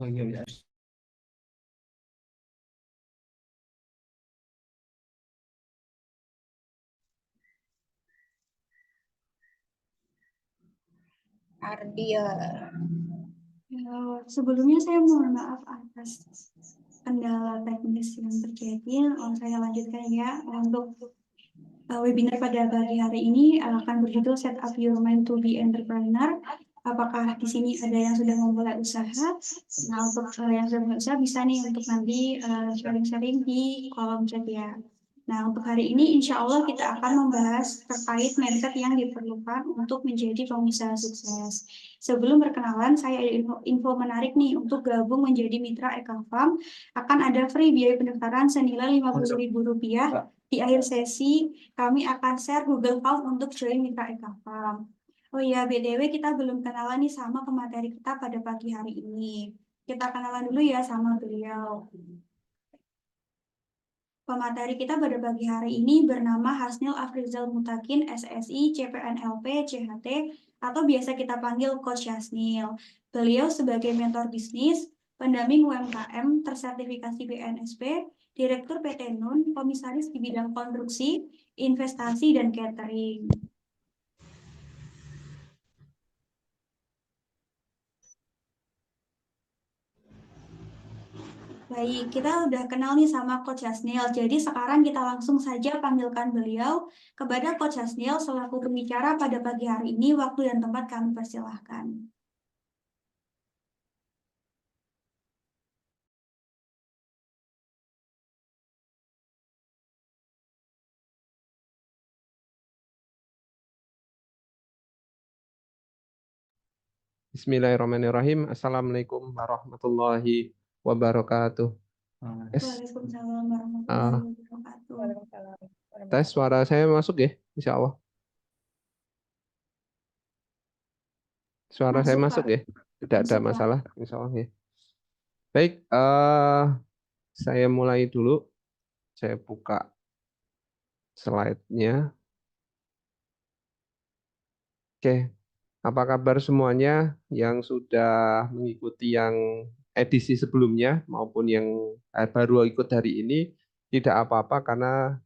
Oh iya, Ardia. Ya, sebelumnya saya mohon maaf atas kendala teknis yang terjadi. Saya lanjutkan ya untuk webinar pada pagi hari ini akan berjudul Set Up Your Mind to be Entrepreneur. Apakah di sini ada yang sudah memulai usaha? Nah, untuk yang sudah memulai usaha bisa nih untuk nanti sharing-sharing di kolom chat ya. Nah, untuk hari ini insya Allah kita akan membahas terkait mindset yang diperlukan untuk menjadi pengusaha sukses. Sebelum perkenalan, saya ada info menarik nih untuk gabung menjadi mitra Eka Farm. Akan ada free biaya pendaftaran senilai Rp50.000. Di akhir sesi, kami akan share Google Form untuk join mitra Eka Farm. Oh iya, BTW kita belum kenalan nih sama pemateri kita pada pagi hari ini. Kita kenalan dulu ya sama beliau. Pemateri kita pada pagi hari ini bernama Hasnil Afrizal Mutakin, SSI, CPNLP, CHT, atau biasa kita panggil Coach Hasnil. Beliau sebagai mentor bisnis, pendamping UMKM, tersertifikasi BNSP, Direktur PT Nun, komisaris di bidang konstruksi, investasi, dan catering. Baik, kita udah kenal nih sama Coach Yasniel. Jadi sekarang kita langsung saja panggilkan beliau kepada Coach Yasniel selaku pembicara pada pagi hari ini. Waktu dan tempat kami persilahkan. Bismillahirrahmanirrahim. Assalamualaikum warahmatullahi wabarakatuh. Waalaikumsalam warahmatullahi wabarakatuh. Waalaikumsalam. Tes suara saya masuk ya, insya Allah. Suara saya masuk Masuk, Pak. ya, tidak ada Masuk, Pak. masalah, insya Allah ya. Baik, saya mulai dulu. Saya buka slide-nya. Oke, apa kabar semuanya yang sudah mengikuti yang edisi sebelumnya maupun yang baru ikut hari ini? Tidak apa-apa karena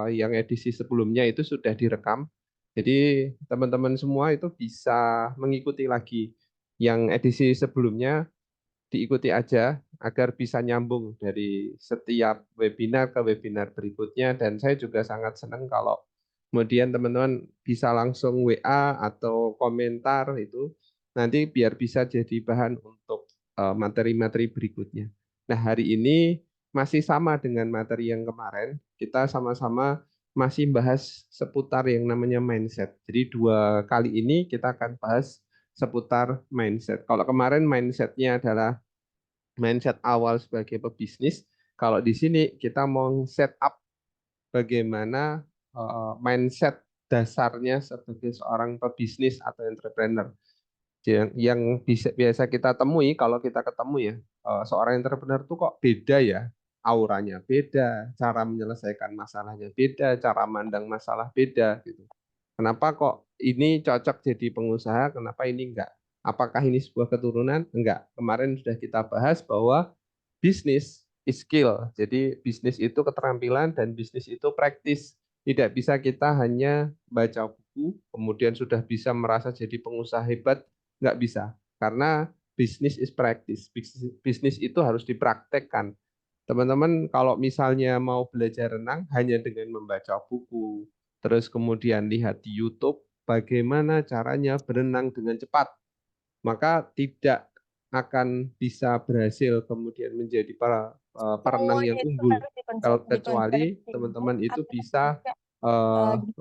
yang edisi sebelumnya itu sudah direkam. Jadi teman-teman semua itu bisa mengikuti lagi yang edisi sebelumnya, diikuti aja agar bisa nyambung dari setiap webinar ke webinar berikutnya. Dan saya juga sangat senang kalau kemudian teman-teman bisa langsung WA atau komentar itu nanti biar bisa jadi bahan untuk materi-materi berikutnya. Nah, hari ini masih sama dengan materi yang kemarin. Kita sama-sama masih bahas seputar yang namanya mindset. Jadi 2 kali ini kita akan bahas seputar mindset. Kalau kemarin mindsetnya adalah mindset awal sebagai pebisnis, kalau di sini kita mau set up bagaimana mindset dasarnya sebagai seorang pebisnis atau entrepreneur yang biasa kita temui kalau kita ketemu ya, seorang entrepreneur tuh kok beda ya, auranya beda, cara menyelesaikan masalahnya beda, cara mandang masalah beda gitu. Kenapa kok ini cocok jadi pengusaha, kenapa ini enggak? Apakah ini sebuah keturunan? Enggak. Kemarin sudah kita bahas bahwa bisnis is skill. Jadi bisnis itu keterampilan dan bisnis itu praktis. Tidak bisa kita hanya baca buku, kemudian sudah bisa merasa jadi pengusaha hebat. Enggak bisa. Karena bisnis is practice. Bisnis itu harus dipraktekkan. Teman-teman kalau misalnya mau belajar renang hanya dengan membaca buku, terus kemudian lihat di YouTube bagaimana caranya berenang dengan cepat, maka tidak akan bisa berhasil kemudian menjadi perenang yang unggul. Kalau kecuali teman-teman itu bisa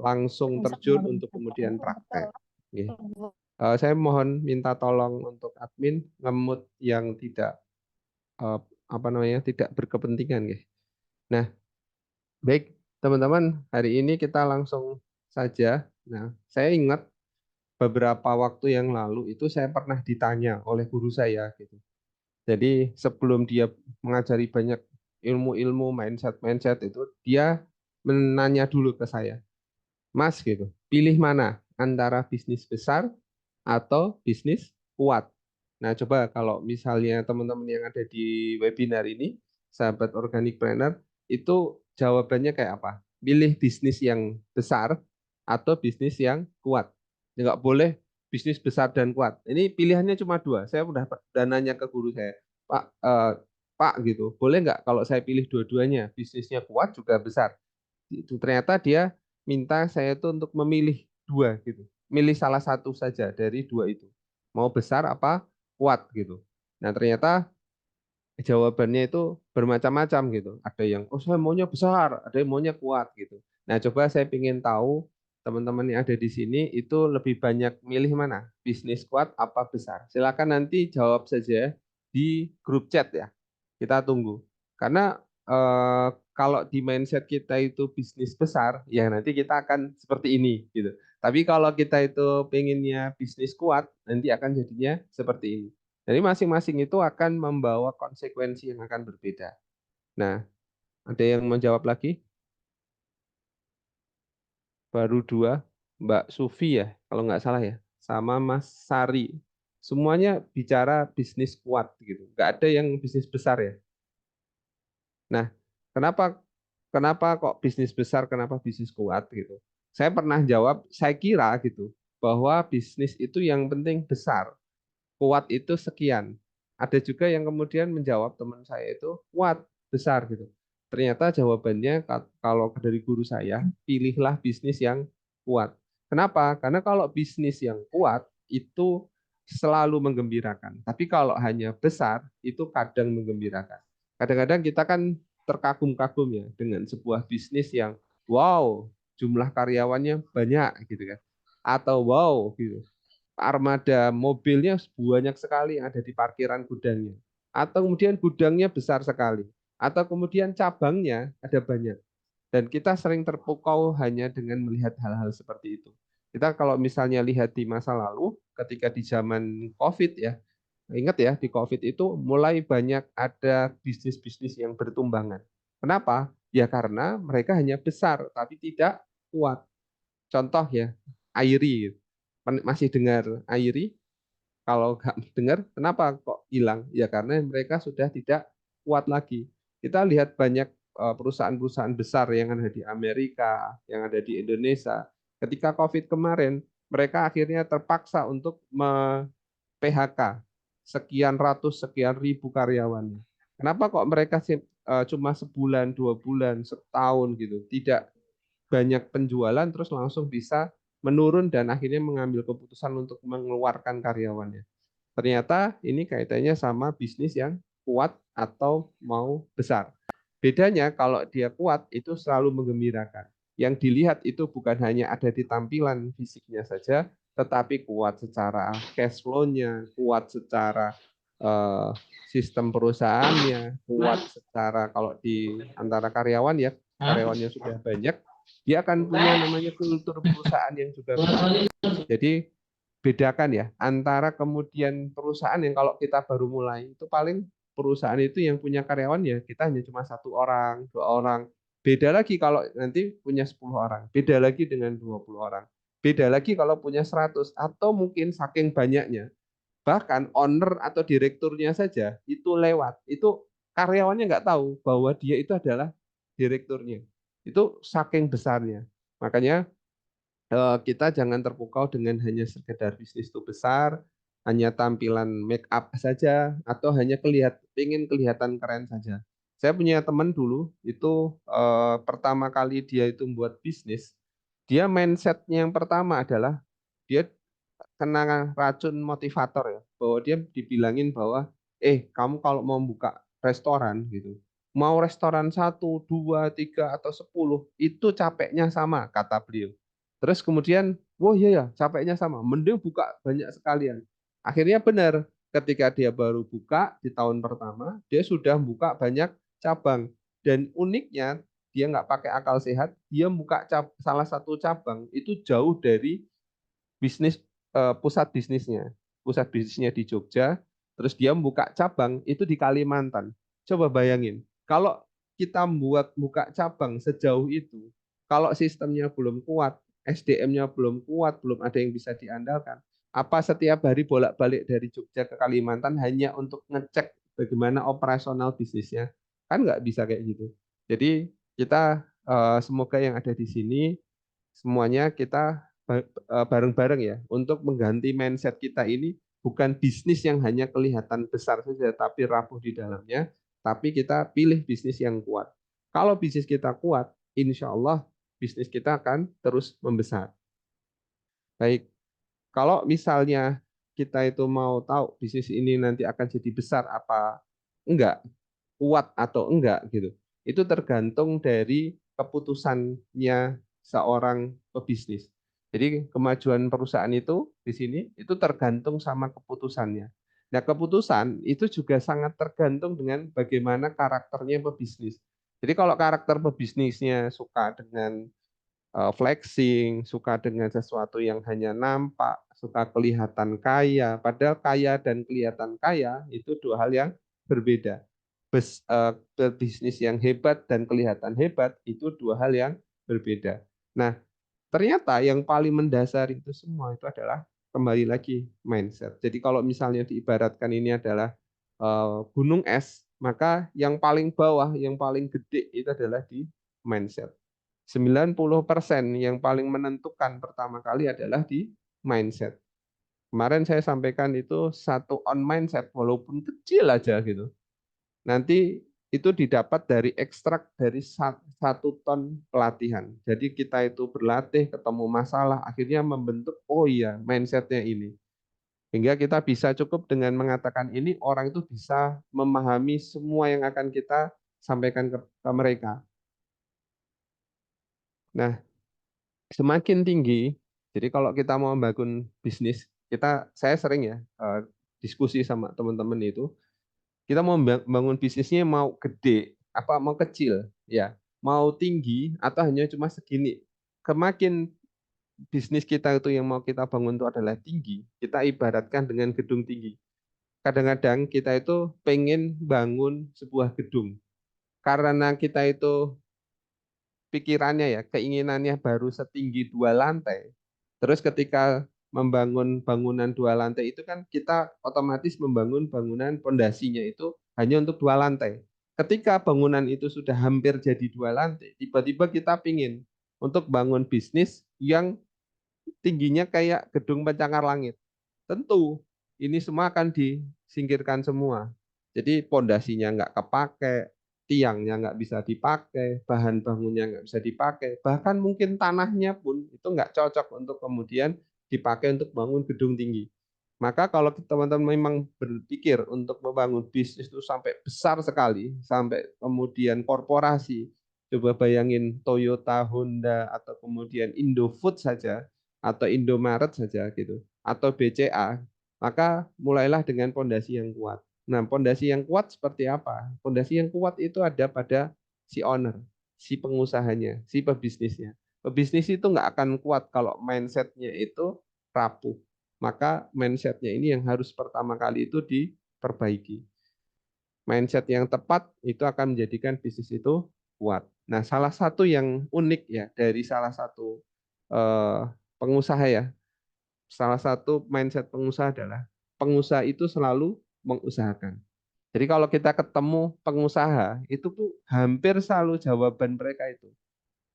langsung terjun untuk kemudian praktek. Oke. Saya mohon minta tolong untuk admin ngemut yang tidak tidak berkepentingan, guys. Nah, baik teman-teman, hari ini kita langsung saja. Nah, saya ingat beberapa waktu yang lalu itu saya pernah ditanya oleh guru saya gitu. Jadi sebelum dia mengajari banyak ilmu-ilmu mindset itu, dia menanya dulu ke saya, Mas gitu, pilih mana antara bisnis besar atau bisnis kuat. Nah, coba kalau misalnya teman-teman yang ada di webinar ini, sahabat organic planner, itu jawabannya kayak apa? Pilih bisnis yang besar atau bisnis yang kuat. Nggak boleh bisnis besar dan kuat. Ini pilihannya cuma 2. Saya udah nanya ke guru saya, Pak, Pak gitu, boleh nggak kalau saya pilih dua-duanya, bisnisnya kuat juga besar? Itu ternyata dia minta saya itu untuk memilih 2 gitu. Milih salah satu saja dari 2 itu. Mau besar apa kuat gitu. Nah, ternyata jawabannya itu bermacam-macam gitu. Ada yang oh saya maunya besar, ada yang maunya kuat gitu. Nah, coba saya ingin tahu teman-teman yang ada di sini itu lebih banyak milih mana? Bisnis kuat apa besar? Silakan nanti jawab saja di grup chat ya. Kita tunggu. Karena kalau di mindset kita itu bisnis besar, ya nanti kita akan seperti ini gitu. Tapi kalau kita itu pengennya bisnis kuat, nanti akan jadinya seperti ini. Jadi masing-masing itu akan membawa konsekuensi yang akan berbeda. Nah, ada yang menjawab lagi? Baru 2, Mbak Sufi ya, kalau nggak salah ya, sama Mas Sari. Semuanya bicara bisnis kuat gitu. Nggak ada yang bisnis besar ya. Nah, kenapa kenapa kok bisnis besar, kenapa bisnis kuat gitu? Saya pernah jawab, saya kira gitu, bahwa bisnis itu yang penting besar, kuat itu sekian. Ada juga yang kemudian menjawab teman saya itu kuat, besar gitu. Ternyata jawabannya kalau dari guru saya, pilihlah bisnis yang kuat. Kenapa? Karena kalau bisnis yang kuat itu selalu menggembirakan. Tapi kalau hanya besar itu kadang menggembirakan. Kadang-kadang kita kan terkagum-kagum ya dengan sebuah bisnis yang wow, jumlah karyawannya banyak gitu kan. Atau wow gitu, armada mobilnya banyak sekali yang ada di parkiran gudangnya. Atau kemudian gudangnya besar sekali. Atau kemudian cabangnya ada banyak. Dan kita sering terpukau hanya dengan melihat hal-hal seperti itu. Kita kalau misalnya lihat di masa lalu, ketika di zaman COVID ya, ingat ya di COVID itu mulai banyak ada bisnis-bisnis yang bertumbangan. Kenapa? Ya karena mereka hanya besar tapi tidak kuat. Contoh ya, Airi. Masih dengar Airi? Kalau nggak dengar, kenapa kok hilang? Ya karena mereka sudah tidak kuat lagi. Kita lihat banyak perusahaan-perusahaan besar yang ada di Amerika, yang ada di Indonesia. Ketika COVID kemarin, mereka akhirnya terpaksa untuk PHK sekian ratus, sekian ribu karyawannya. Kenapa kok mereka cuma sebulan, 2 bulan, setahun gitu, tidak banyak penjualan terus langsung bisa menurun dan akhirnya mengambil keputusan untuk mengeluarkan karyawannya. Ternyata ini kaitannya sama bisnis yang kuat atau mau besar. Bedanya kalau dia kuat itu selalu menggembirakan. Yang dilihat itu bukan hanya ada di tampilan fisiknya saja, tetapi kuat secara cash flow-nya, kuat secara eh, sistem perusahaannya, kuat secara kalau di antara karyawan ya, karyawannya sudah banyak, dia akan punya namanya kultur perusahaan yang juga baik. Jadi bedakan ya antara kemudian perusahaan yang kalau kita baru mulai itu paling perusahaan itu yang punya karyawan ya kita hanya cuma 1 orang, 2 orang. Beda lagi kalau nanti punya 10 orang, beda lagi dengan 20 orang. Beda lagi kalau punya 100 atau mungkin saking banyaknya. Bahkan owner atau direkturnya saja itu lewat. Itu karyawannya nggak tahu bahwa dia itu adalah direkturnya. Itu saking besarnya. Makanya kita jangan terpukau dengan hanya sekedar bisnis itu besar, hanya tampilan make up saja, atau hanya ingin kelihatan keren saja. Saya punya teman dulu, itu pertama kali dia itu membuat bisnis, dia mindsetnya yang pertama adalah dia kena racun motivator ya, bahwa dia dibilangin bahwa, kamu kalau mau buka restoran gitu, mau restoran 1, 2, 3, atau 10, itu capeknya sama, kata beliau. Terus kemudian, oh iya ya, capeknya sama, mending buka banyak sekalian. Akhirnya benar, ketika dia baru buka di tahun pertama, dia sudah buka banyak cabang. Dan uniknya, dia nggak pakai akal sehat, dia buka salah satu cabang itu jauh dari bisnis pusat bisnisnya. Pusat bisnisnya di Jogja, terus dia membuka cabang itu di Kalimantan. Coba bayangin, kalau kita buka cabang sejauh itu, kalau sistemnya belum kuat, SDM-nya belum kuat, belum ada yang bisa diandalkan, apa setiap hari bolak-balik dari Jogja ke Kalimantan hanya untuk ngecek bagaimana operasional bisnisnya? Kan nggak bisa kayak gitu. Jadi kita semoga yang ada di sini semuanya kita bareng-bareng ya untuk mengganti mindset kita ini bukan bisnis yang hanya kelihatan besar saja tapi rapuh di dalamnya, tapi kita pilih bisnis yang kuat. Kalau bisnis kita kuat, insya Allah bisnis kita akan terus membesar. Baik, kalau misalnya kita itu mau tahu bisnis ini nanti akan jadi besar apa enggak, kuat atau enggak gitu. Itu tergantung dari keputusannya seorang pebisnis. Jadi kemajuan perusahaan itu di sini itu tergantung sama keputusannya. Nah, keputusan itu juga sangat tergantung dengan bagaimana karakternya pebisnis. Jadi kalau karakter pebisnisnya suka dengan flexing, suka dengan sesuatu yang hanya nampak, suka kelihatan kaya, padahal kaya dan kelihatan kaya itu 2 hal yang berbeda. Berbisnis yang hebat dan kelihatan hebat itu 2 hal yang berbeda. Nah, ternyata yang paling mendasar itu semua itu adalah kembali lagi mindset. Jadi kalau misalnya diibaratkan ini adalah gunung es, maka yang paling bawah, yang paling gede itu adalah di mindset. 90% yang paling menentukan pertama kali adalah di mindset. Kemarin saya sampaikan itu satu on mindset walaupun kecil aja gitu. Nanti itu didapat dari ekstrak dari 1 ton pelatihan. Jadi kita itu berlatih, ketemu masalah, akhirnya membentuk, oh iya mindsetnya ini. Hingga kita bisa cukup dengan mengatakan ini, orang itu bisa memahami semua yang akan kita sampaikan ke mereka. Nah, semakin tinggi, jadi kalau kita mau membangun bisnis, saya sering ya diskusi sama teman-teman itu, kita mau bangun bisnisnya mau gede, apa mau kecil, ya, mau tinggi atau hanya cuma segini. Semakin bisnis kita itu yang mau kita bangun itu adalah tinggi, kita ibaratkan dengan gedung tinggi. Kadang-kadang kita itu pengen bangun sebuah gedung, karena kita itu pikirannya ya, keinginannya baru setinggi 2 lantai. Terus ketika membangun bangunan 2 lantai itu kan kita otomatis membangun bangunan pondasinya itu hanya untuk 2 lantai. Ketika bangunan itu sudah hampir jadi 2 lantai, tiba-tiba kita pingin untuk bangun bisnis yang tingginya kayak gedung pencakar langit. Tentu ini semua akan disingkirkan semua. Jadi pondasinya nggak kepake, tiangnya nggak bisa dipakai, bahan bangunnya nggak bisa dipakai, bahkan mungkin tanahnya pun itu nggak cocok untuk kemudian dipakai untuk bangun gedung tinggi. Maka kalau teman-teman memang berpikir untuk membangun bisnis itu sampai besar sekali, sampai kemudian korporasi, coba bayangin Toyota, Honda, atau kemudian Indofood saja, atau Indomaret saja gitu, atau BCA, maka mulailah dengan pondasi yang kuat. Nah, pondasi yang kuat seperti apa? Pondasi yang kuat itu ada pada si owner, si pengusahanya, si pebisnisnya. Pebisnis itu nggak akan kuat kalau mindsetnya itu rapuh. Maka mindsetnya ini yang harus pertama kali itu diperbaiki. Mindset yang tepat itu akan menjadikan bisnis itu kuat. Nah, salah satu yang unik ya dari salah satu pengusaha ya, salah satu mindset pengusaha adalah pengusaha itu selalu mengusahakan. Jadi kalau kita ketemu pengusaha, itu tuh hampir selalu jawaban mereka itu,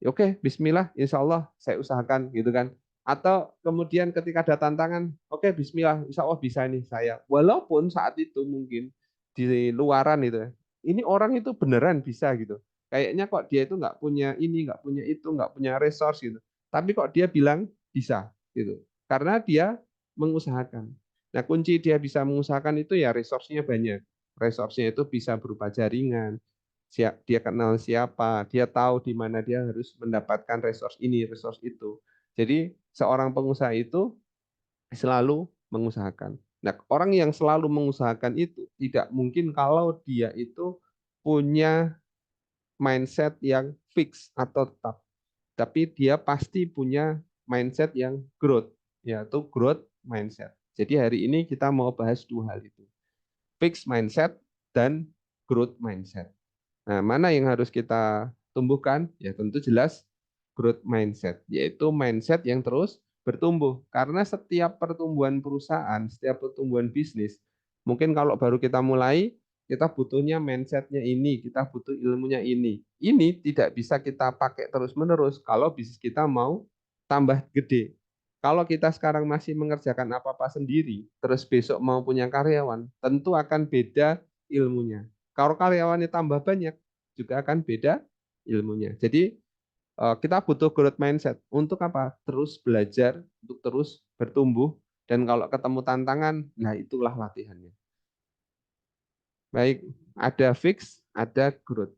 oke, bismillah, insya Allah saya usahakan gitu kan. Atau kemudian ketika ada tantangan, oke, bismillah, insya Allah bisa nih saya. Walaupun saat itu mungkin di luaran itu, ini orang itu beneran bisa gitu. Kayaknya kok dia itu nggak punya ini, nggak punya itu, nggak punya resource gitu. Tapi kok dia bilang bisa gitu. Karena dia mengusahakan. Nah, kunci dia bisa mengusahakan itu ya resource-nya banyak. Resource-nya itu bisa berupa jaringan, dia kenal siapa, dia tahu di mana dia harus mendapatkan resource ini, resource itu. Jadi seorang pengusaha itu selalu mengusahakan. Nah, orang yang selalu mengusahakan itu tidak mungkin kalau dia itu punya mindset yang fix atau tetap. Tapi dia pasti punya mindset yang growth, yaitu growth mindset. Jadi hari ini kita mau bahas 2 hal itu. Fixed mindset dan growth mindset. Nah, mana yang harus kita tumbuhkan? Ya tentu jelas growth mindset, yaitu mindset yang terus bertumbuh. Karena setiap pertumbuhan perusahaan, setiap pertumbuhan bisnis, mungkin kalau baru kita mulai, kita butuhnya mindsetnya ini, kita butuh ilmunya ini. Ini tidak bisa kita pakai terus-menerus kalau bisnis kita mau tambah gede. Kalau kita sekarang masih mengerjakan apa-apa sendiri, terus besok mau punya karyawan, tentu akan beda ilmunya. Kalau karyawannya tambah banyak, juga akan beda ilmunya. Jadi kita butuh growth mindset. Untuk apa? Terus belajar, untuk terus bertumbuh, dan kalau ketemu tantangan, nah itulah latihannya. Baik, ada fix, ada growth.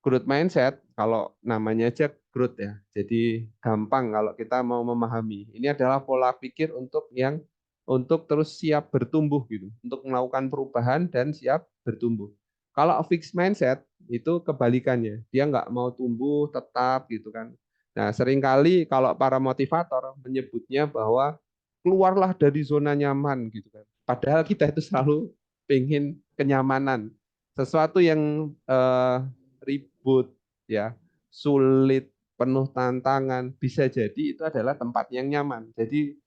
Growth mindset, kalau namanya aja growth ya, jadi gampang kalau kita mau memahami. Ini adalah pola pikir untuk terus siap bertumbuh gitu, untuk melakukan perubahan dan siap bertumbuh. Kalau fixed mindset itu kebalikannya, dia nggak mau tumbuh tetap gitu kan. Nah, seringkali kalau para motivator menyebutnya bahwa keluarlah dari zona nyaman gitu kan. Padahal kita itu selalu pengen kenyamanan, sesuatu yang ribut, ya, sulit, penuh tantangan, bisa jadi itu adalah tempat yang nyaman. Jadi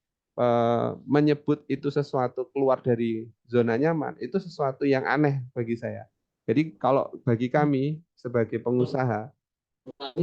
menyebut itu sesuatu keluar dari zona nyaman, itu sesuatu yang aneh bagi saya. Jadi kalau bagi kami sebagai pengusaha,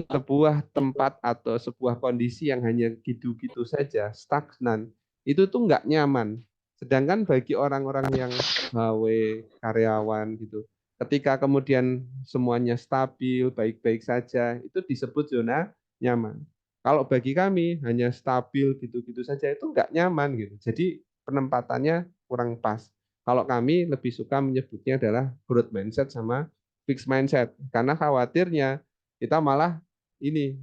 sebuah tempat atau sebuah kondisi yang hanya gitu-gitu saja, stagnan, itu tuh nggak nyaman. Sedangkan bagi orang-orang yang pegawai, karyawan gitu, ketika kemudian semuanya stabil, baik-baik saja, itu disebut zona nyaman. Kalau bagi kami hanya stabil gitu-gitu saja itu nggak nyaman gitu. Jadi penempatannya kurang pas. Kalau kami lebih suka menyebutnya adalah growth mindset sama fixed mindset. Karena khawatirnya kita malah ini,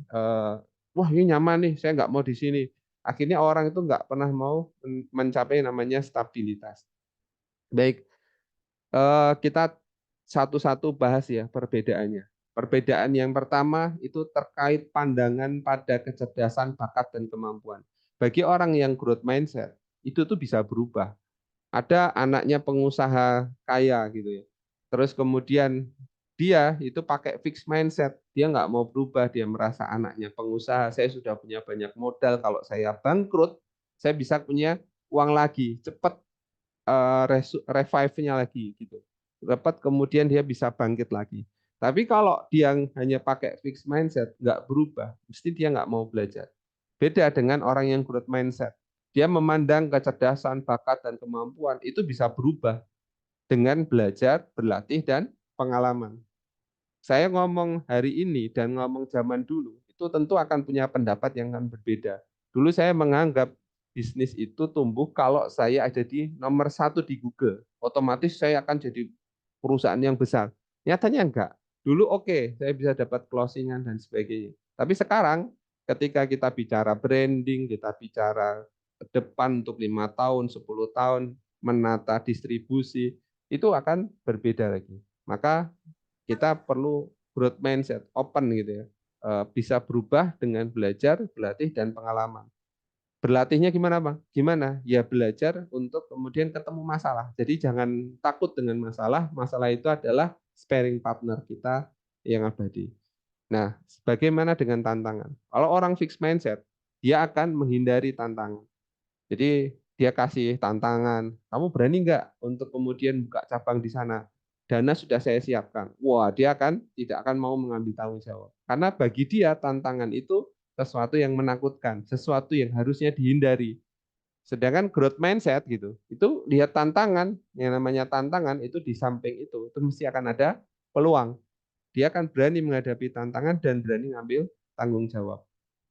wah ini nyaman nih, saya nggak mau di sini. Akhirnya orang itu nggak pernah mau mencapai namanya stabilitas. Baik, kita satu-satu bahas ya perbedaannya. Perbedaan yang pertama itu terkait pandangan pada kecerdasan, bakat, dan kemampuan. Bagi orang yang growth mindset, itu tuh bisa berubah. Ada anaknya pengusaha kaya gitu ya. Terus kemudian dia itu pakai fixed mindset. Dia nggak mau berubah, dia merasa anaknya pengusaha, saya sudah punya banyak modal, kalau saya bangkrut, saya bisa punya uang lagi, cepat revive-nya lagi gitu. Dapat kemudian dia bisa bangkit lagi. Tapi kalau dia hanya pakai fixed mindset, nggak berubah, mesti dia nggak mau belajar. Beda dengan orang yang growth mindset. Dia memandang kecerdasan, bakat, dan kemampuan itu bisa berubah dengan belajar, berlatih, dan pengalaman. Saya ngomong hari ini dan ngomong zaman dulu, itu tentu akan punya pendapat yang akan berbeda. Dulu saya menganggap bisnis itu tumbuh kalau saya ada di nomor 1 di Google. Otomatis saya akan jadi perusahaan yang besar. Nyatanya enggak. Dulu oke, saya bisa dapat closingan dan sebagainya. Tapi sekarang ketika kita bicara branding, kita bicara ke depan untuk 5 tahun, 10 tahun, menata distribusi, itu akan berbeda lagi. Maka kita perlu growth mindset, open gitu ya. Bisa berubah dengan belajar, berlatih, dan pengalaman. Berlatihnya gimana, Bang? Gimana? Ya belajar untuk kemudian ketemu masalah. Jadi jangan takut dengan masalah. Masalah itu adalah sparring partner kita yang abadi. Nah, bagaimana dengan tantangan? Kalau orang fixed mindset, dia akan menghindari tantangan. Jadi dia kasih tantangan, kamu berani nggak untuk kemudian buka cabang di sana? Dana sudah saya siapkan. Wah, dia tidak akan mau mengambil tanggung jawab. Karena bagi dia tantangan itu sesuatu yang menakutkan, sesuatu yang harusnya dihindari. Sedangkan growth mindset gitu, itu lihat tantangan, yang namanya tantangan itu di samping itu mesti akan ada peluang. Dia akan berani menghadapi tantangan dan berani ngambil tanggung jawab.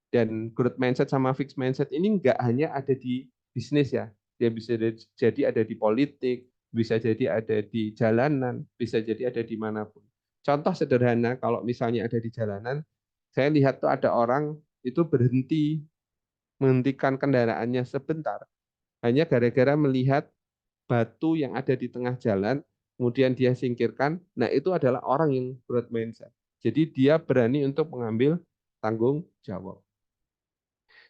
Dan growth mindset sama fixed mindset ini nggak hanya ada di bisnis ya, dia bisa jadi ada di politik, bisa jadi ada di jalanan, bisa jadi ada di manapun. Contoh sederhana, kalau misalnya ada di jalanan, saya lihat tuh ada orang itu menghentikan kendaraannya sebentar, hanya gara-gara melihat batu yang ada di tengah jalan, kemudian dia singkirkan. Nah, itu adalah orang yang growth mindset. Jadi dia berani untuk mengambil tanggung jawab.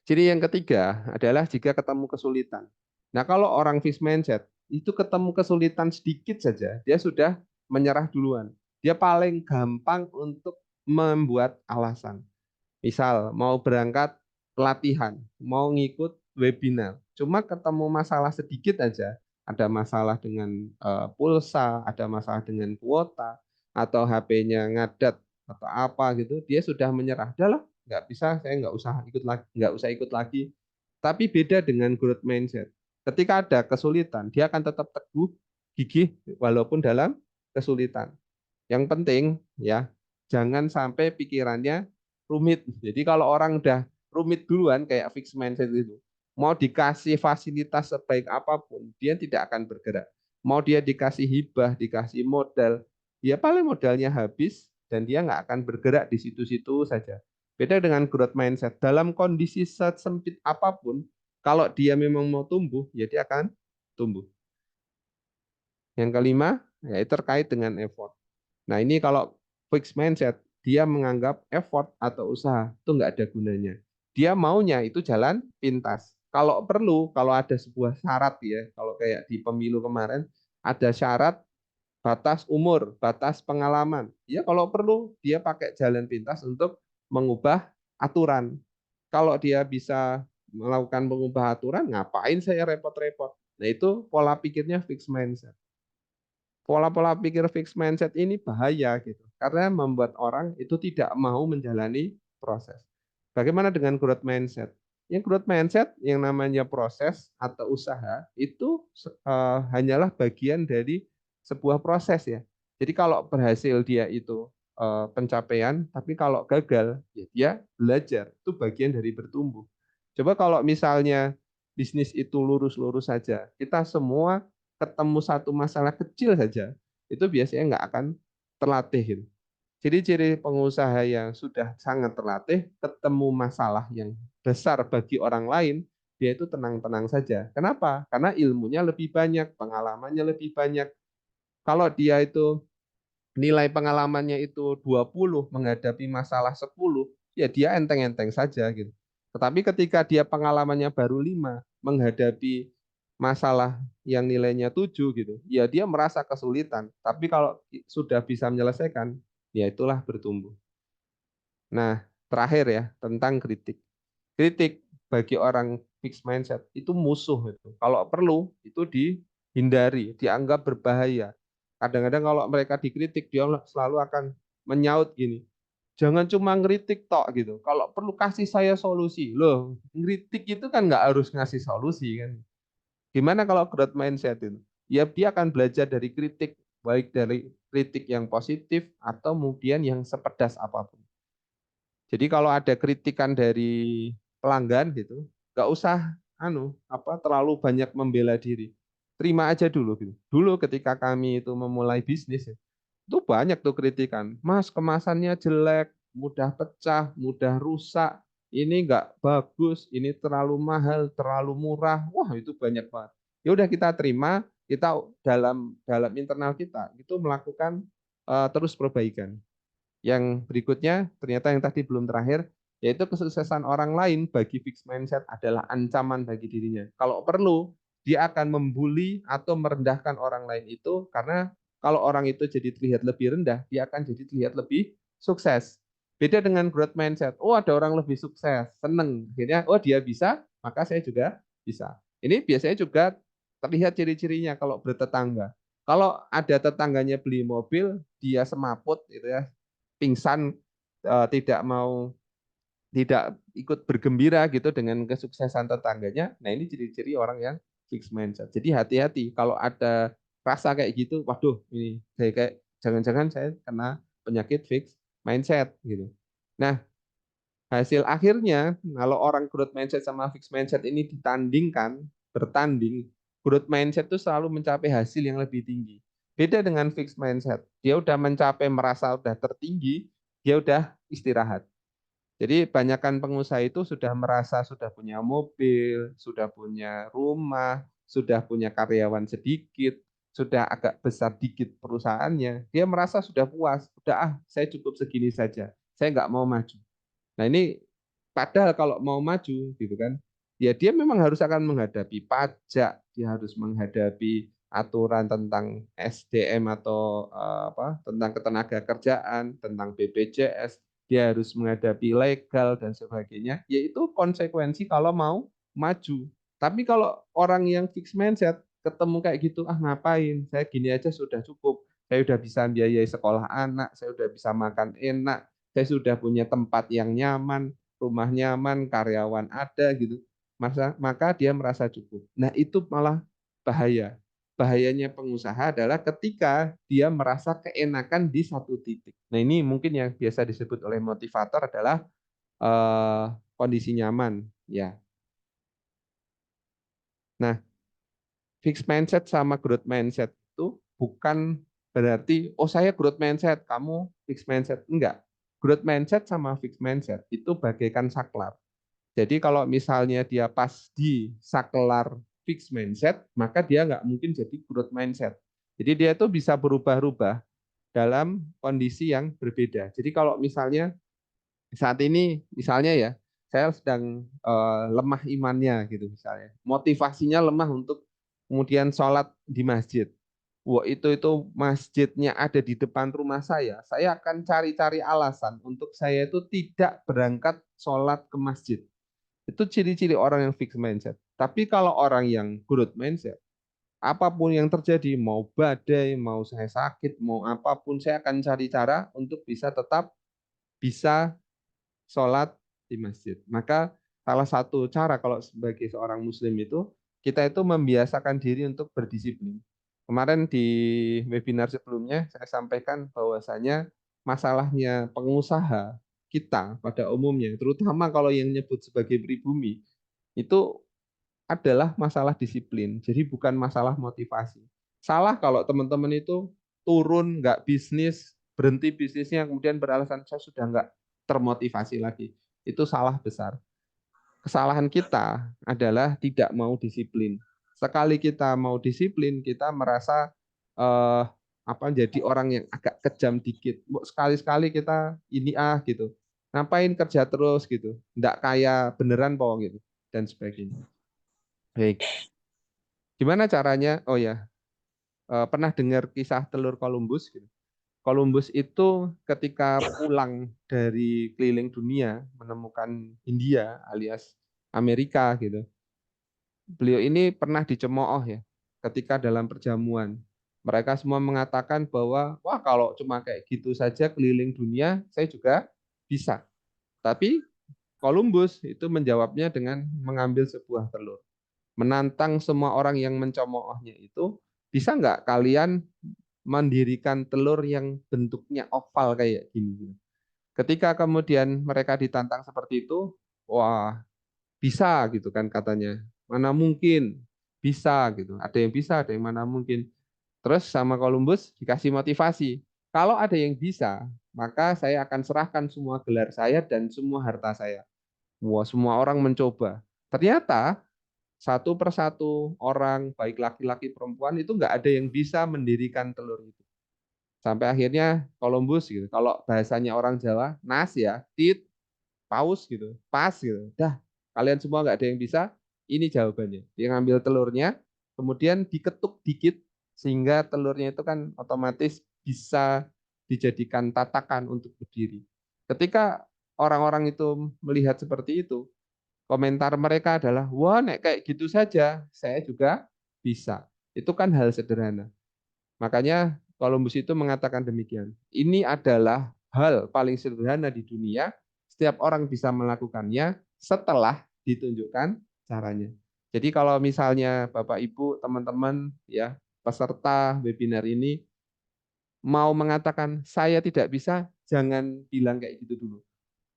Ciri yang ketiga adalah jika ketemu kesulitan. Nah, kalau orang fixed mindset, itu ketemu kesulitan sedikit saja, dia sudah menyerah duluan. Dia paling gampang untuk membuat alasan. Misal, mau berangkat pelatihan, mau ngikut webinar, cuma ketemu masalah sedikit aja, ada masalah dengan pulsa, ada masalah dengan kuota, atau HP-nya ngadat, atau apa gitu, dia sudah menyerah. Udahlah, nggak bisa, saya nggak usah ikut lagi. Tapi beda dengan growth mindset. Ketika ada kesulitan, dia akan tetap teguh, gigih, walaupun dalam kesulitan. Yang penting ya, jangan sampai pikirannya rumit. Jadi kalau orang udah rumit duluan kayak fixed mindset itu, mau dikasih fasilitas sebaik apapun, dia tidak akan bergerak. Mau dia dikasih hibah, dikasih modal, ya paling modalnya habis dan dia nggak akan bergerak di situ-situ saja. Beda dengan growth mindset. Dalam kondisi sempit apapun, kalau dia memang mau tumbuh, ya dia akan tumbuh. Yang kelima, yaitu terkait dengan effort. Nah, ini kalau fixed mindset, dia menganggap effort atau usaha itu nggak ada gunanya. Dia maunya itu jalan pintas. Kalau perlu, kalau ada sebuah syarat ya, kalau kayak di pemilu kemarin, ada syarat batas umur, batas pengalaman. Ya kalau perlu, dia pakai jalan pintas untuk mengubah aturan. Kalau dia bisa melakukan mengubah aturan, ngapain saya repot-repot? Nah, itu pola pikirnya fixed mindset. Pola-pola pikir fixed mindset ini bahaya gitu, karena membuat orang itu tidak mau menjalani proses. Bagaimana dengan growth mindset? Yang growth mindset, yang namanya proses atau usaha itu hanyalah bagian dari sebuah proses ya. Jadi kalau berhasil dia itu pencapaian, tapi kalau gagal ya dia belajar. Itu bagian dari bertumbuh. Coba kalau misalnya bisnis itu lurus-lurus saja, kita semua ketemu satu masalah kecil saja, itu biasanya nggak akan terlatih gitu. Ciri-ciri pengusaha yang sudah sangat terlatih, ketemu masalah yang besar bagi orang lain, dia itu tenang-tenang saja. Kenapa? Karena ilmunya lebih banyak, pengalamannya lebih banyak. Kalau dia itu nilai pengalamannya itu 20 menghadapi masalah 10, ya dia enteng-enteng saja gitu. Tetapi ketika dia pengalamannya baru 5 menghadapi masalah yang nilainya 7 gitu, ya dia merasa kesulitan. Tapi kalau sudah bisa menyelesaikan, ya itulah bertumbuh. Nah, terakhir ya tentang kritik. Kritik bagi orang fixed mindset itu musuh itu. Kalau perlu itu dihindari, dianggap berbahaya. Kadang-kadang kalau mereka dikritik dia selalu akan menyaut gini. Jangan cuma ngeritik tok gitu. Kalau perlu kasih saya solusi. Loh, ngeritik itu kan nggak harus ngasih solusi kan. Gimana kalau growth mindset itu? Ya dia akan belajar dari kritik, baik dari kritik yang positif atau kemudian yang sepedas apapun. Jadi kalau ada kritikan dari pelanggan gitu, nggak usah terlalu banyak membela diri. Terima aja dulu gitu. Dulu ketika kami itu memulai bisnis, itu banyak tuh kritikan. Mas, kemasannya jelek, mudah pecah, mudah rusak. Ini nggak bagus, ini terlalu mahal, terlalu murah. Wah, itu banyak banget. Ya udah kita terima, kita dalam dalam internal kita itu melakukan terus perbaikan. Yang berikutnya, ternyata yang tadi belum terakhir, yaitu kesuksesan orang lain bagi fixed mindset adalah ancaman bagi dirinya. Kalau perlu, dia akan membuli atau merendahkan orang lain itu karena kalau orang itu jadi terlihat lebih rendah, dia akan jadi terlihat lebih sukses. Beda dengan growth mindset. Oh, ada orang lebih sukses, seneng. Akhirnya, oh dia bisa, maka saya juga bisa. Ini biasanya juga terlihat ciri-cirinya kalau bertetangga. Kalau ada tetangganya beli mobil, dia semaput gitu ya, pingsan, tidak ikut bergembira gitu dengan kesuksesan tetangganya. Nah, ini ciri-ciri orang yang fixed mindset. Jadi hati-hati kalau ada rasa kayak gitu, waduh ini saya kayak jangan-jangan saya kena penyakit fixed mindset gitu. Nah, hasil akhirnya kalau orang growth mindset sama fixed mindset ini bertanding, growth mindset itu selalu mencapai hasil yang lebih tinggi. Beda dengan fixed mindset, dia udah mencapai merasa udah tertinggi, dia udah istirahat. Jadi banyakkan pengusaha itu sudah merasa sudah punya mobil, sudah punya rumah, sudah punya karyawan sedikit, sudah agak besar dikit perusahaannya. Dia merasa sudah puas, udah saya cukup segini saja, saya nggak mau maju. Nah ini padahal kalau mau maju gitu kan, ya dia memang harus akan menghadapi pajak, dia harus menghadapi aturan tentang SDM atau tentang ketenaga kerjaan, tentang BPJS, dia harus menghadapi legal dan sebagainya, yaitu konsekuensi kalau mau maju. Tapi kalau orang yang fixed mindset ketemu kayak gitu, ngapain, saya gini aja sudah cukup, saya sudah bisa biayai sekolah anak, saya sudah bisa makan enak, saya sudah punya tempat yang nyaman, rumah nyaman, karyawan ada gitu. Maka dia merasa cukup. Nah, itu malah bahaya. Bahayanya pengusaha adalah ketika dia merasa keenakan di satu titik. Nah, ini mungkin yang biasa disebut oleh motivator adalah kondisi nyaman, ya. Nah, fixed mindset sama growth mindset itu bukan berarti saya growth mindset, kamu fixed mindset. Enggak. Growth mindset sama fixed mindset itu bagaikan saklar. Jadi kalau misalnya dia pas di saklar fixed mindset, maka dia nggak mungkin jadi growth mindset. Jadi dia itu bisa berubah-ubah dalam kondisi yang berbeda. Jadi kalau misalnya saat ini misalnya ya, saya sedang lemah imannya gitu misalnya. Motivasinya lemah untuk kemudian sholat di masjid. Wah, itu masjidnya ada di depan rumah saya akan cari-cari alasan untuk saya itu tidak berangkat sholat ke masjid. Itu ciri-ciri orang yang fixed mindset. Tapi kalau orang yang growth mindset, apapun yang terjadi, mau badai, mau saya sakit, mau apapun, saya akan cari cara untuk bisa tetap bisa sholat di masjid. Maka salah satu cara kalau sebagai seorang muslim itu kita itu membiasakan diri untuk berdisiplin. Kemarin di webinar sebelumnya saya sampaikan bahwasanya masalahnya pengusaha kita pada umumnya, terutama kalau yang nyebut sebagai pribumi, itu adalah masalah disiplin. Jadi bukan masalah motivasi. Salah kalau teman-teman itu turun, nggak bisnis, berhenti bisnisnya, kemudian beralasan saya sudah nggak termotivasi lagi. Itu salah besar. Kesalahan kita adalah tidak mau disiplin. Sekali kita mau disiplin, kita merasa eh, jadi orang yang agak kejam dikit. Sekali-sekali kita ini gitu. Ngapain kerja terus gitu? Nggak kayak beneran po gitu dan sebagainya. Baik. Gimana caranya? Oh ya, pernah dengar kisah telur Columbus gitu? Columbus itu ketika pulang dari keliling dunia menemukan India alias Amerika gitu. Beliau ini pernah dicemooh ya ketika dalam perjamuan. Mereka semua mengatakan bahwa wah kalau cuma kayak gitu saja keliling dunia saya juga bisa. Tapi Columbus itu menjawabnya dengan mengambil sebuah telur. Menantang semua orang yang mencemoohnya itu, bisa nggak kalian mendirikan telur yang bentuknya oval kayak gini? Ketika kemudian mereka ditantang seperti itu, wah bisa gitu kan katanya. Mana mungkin bisa gitu. Ada yang bisa, ada yang mana mungkin. Terus sama Columbus dikasih motivasi. Kalau ada yang bisa, maka saya akan serahkan semua gelar saya dan semua harta saya. Wah, semua orang mencoba. Ternyata satu persatu orang, baik laki-laki perempuan, itu nggak ada yang bisa mendirikan telur itu. Sampai akhirnya Columbus gitu. Kalau bahasanya orang Jawa, nas ya, tit, paus gitu, pas gitu. Dah, kalian semua nggak ada yang bisa, ini jawabannya. Dia ngambil telurnya, kemudian diketuk dikit, sehingga telurnya itu kan otomatis bisa dijadikan tatakan untuk berdiri. Ketika orang-orang itu melihat seperti itu, komentar mereka adalah, wah nek kayak gitu saja, saya juga bisa. Itu kan hal sederhana. Makanya Columbus itu mengatakan demikian. Ini adalah hal paling sederhana di dunia, setiap orang bisa melakukannya setelah ditunjukkan caranya. Jadi kalau misalnya Bapak Ibu, teman-teman ya, peserta webinar ini mau mengatakan saya tidak bisa, jangan bilang kayak gitu dulu.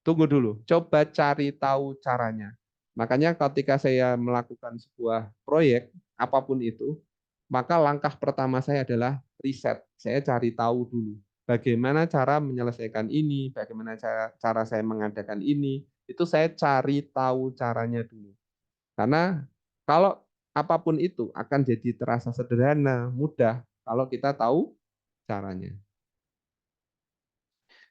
Tunggu dulu, coba cari tahu caranya. Makanya ketika saya melakukan sebuah proyek, apapun itu, maka langkah pertama saya adalah riset. Saya cari tahu dulu bagaimana cara menyelesaikan ini, bagaimana cara saya mengadakan ini, itu saya cari tahu caranya dulu. Karena kalau apapun itu akan jadi terasa sederhana, mudah kalau kita tahu caranya.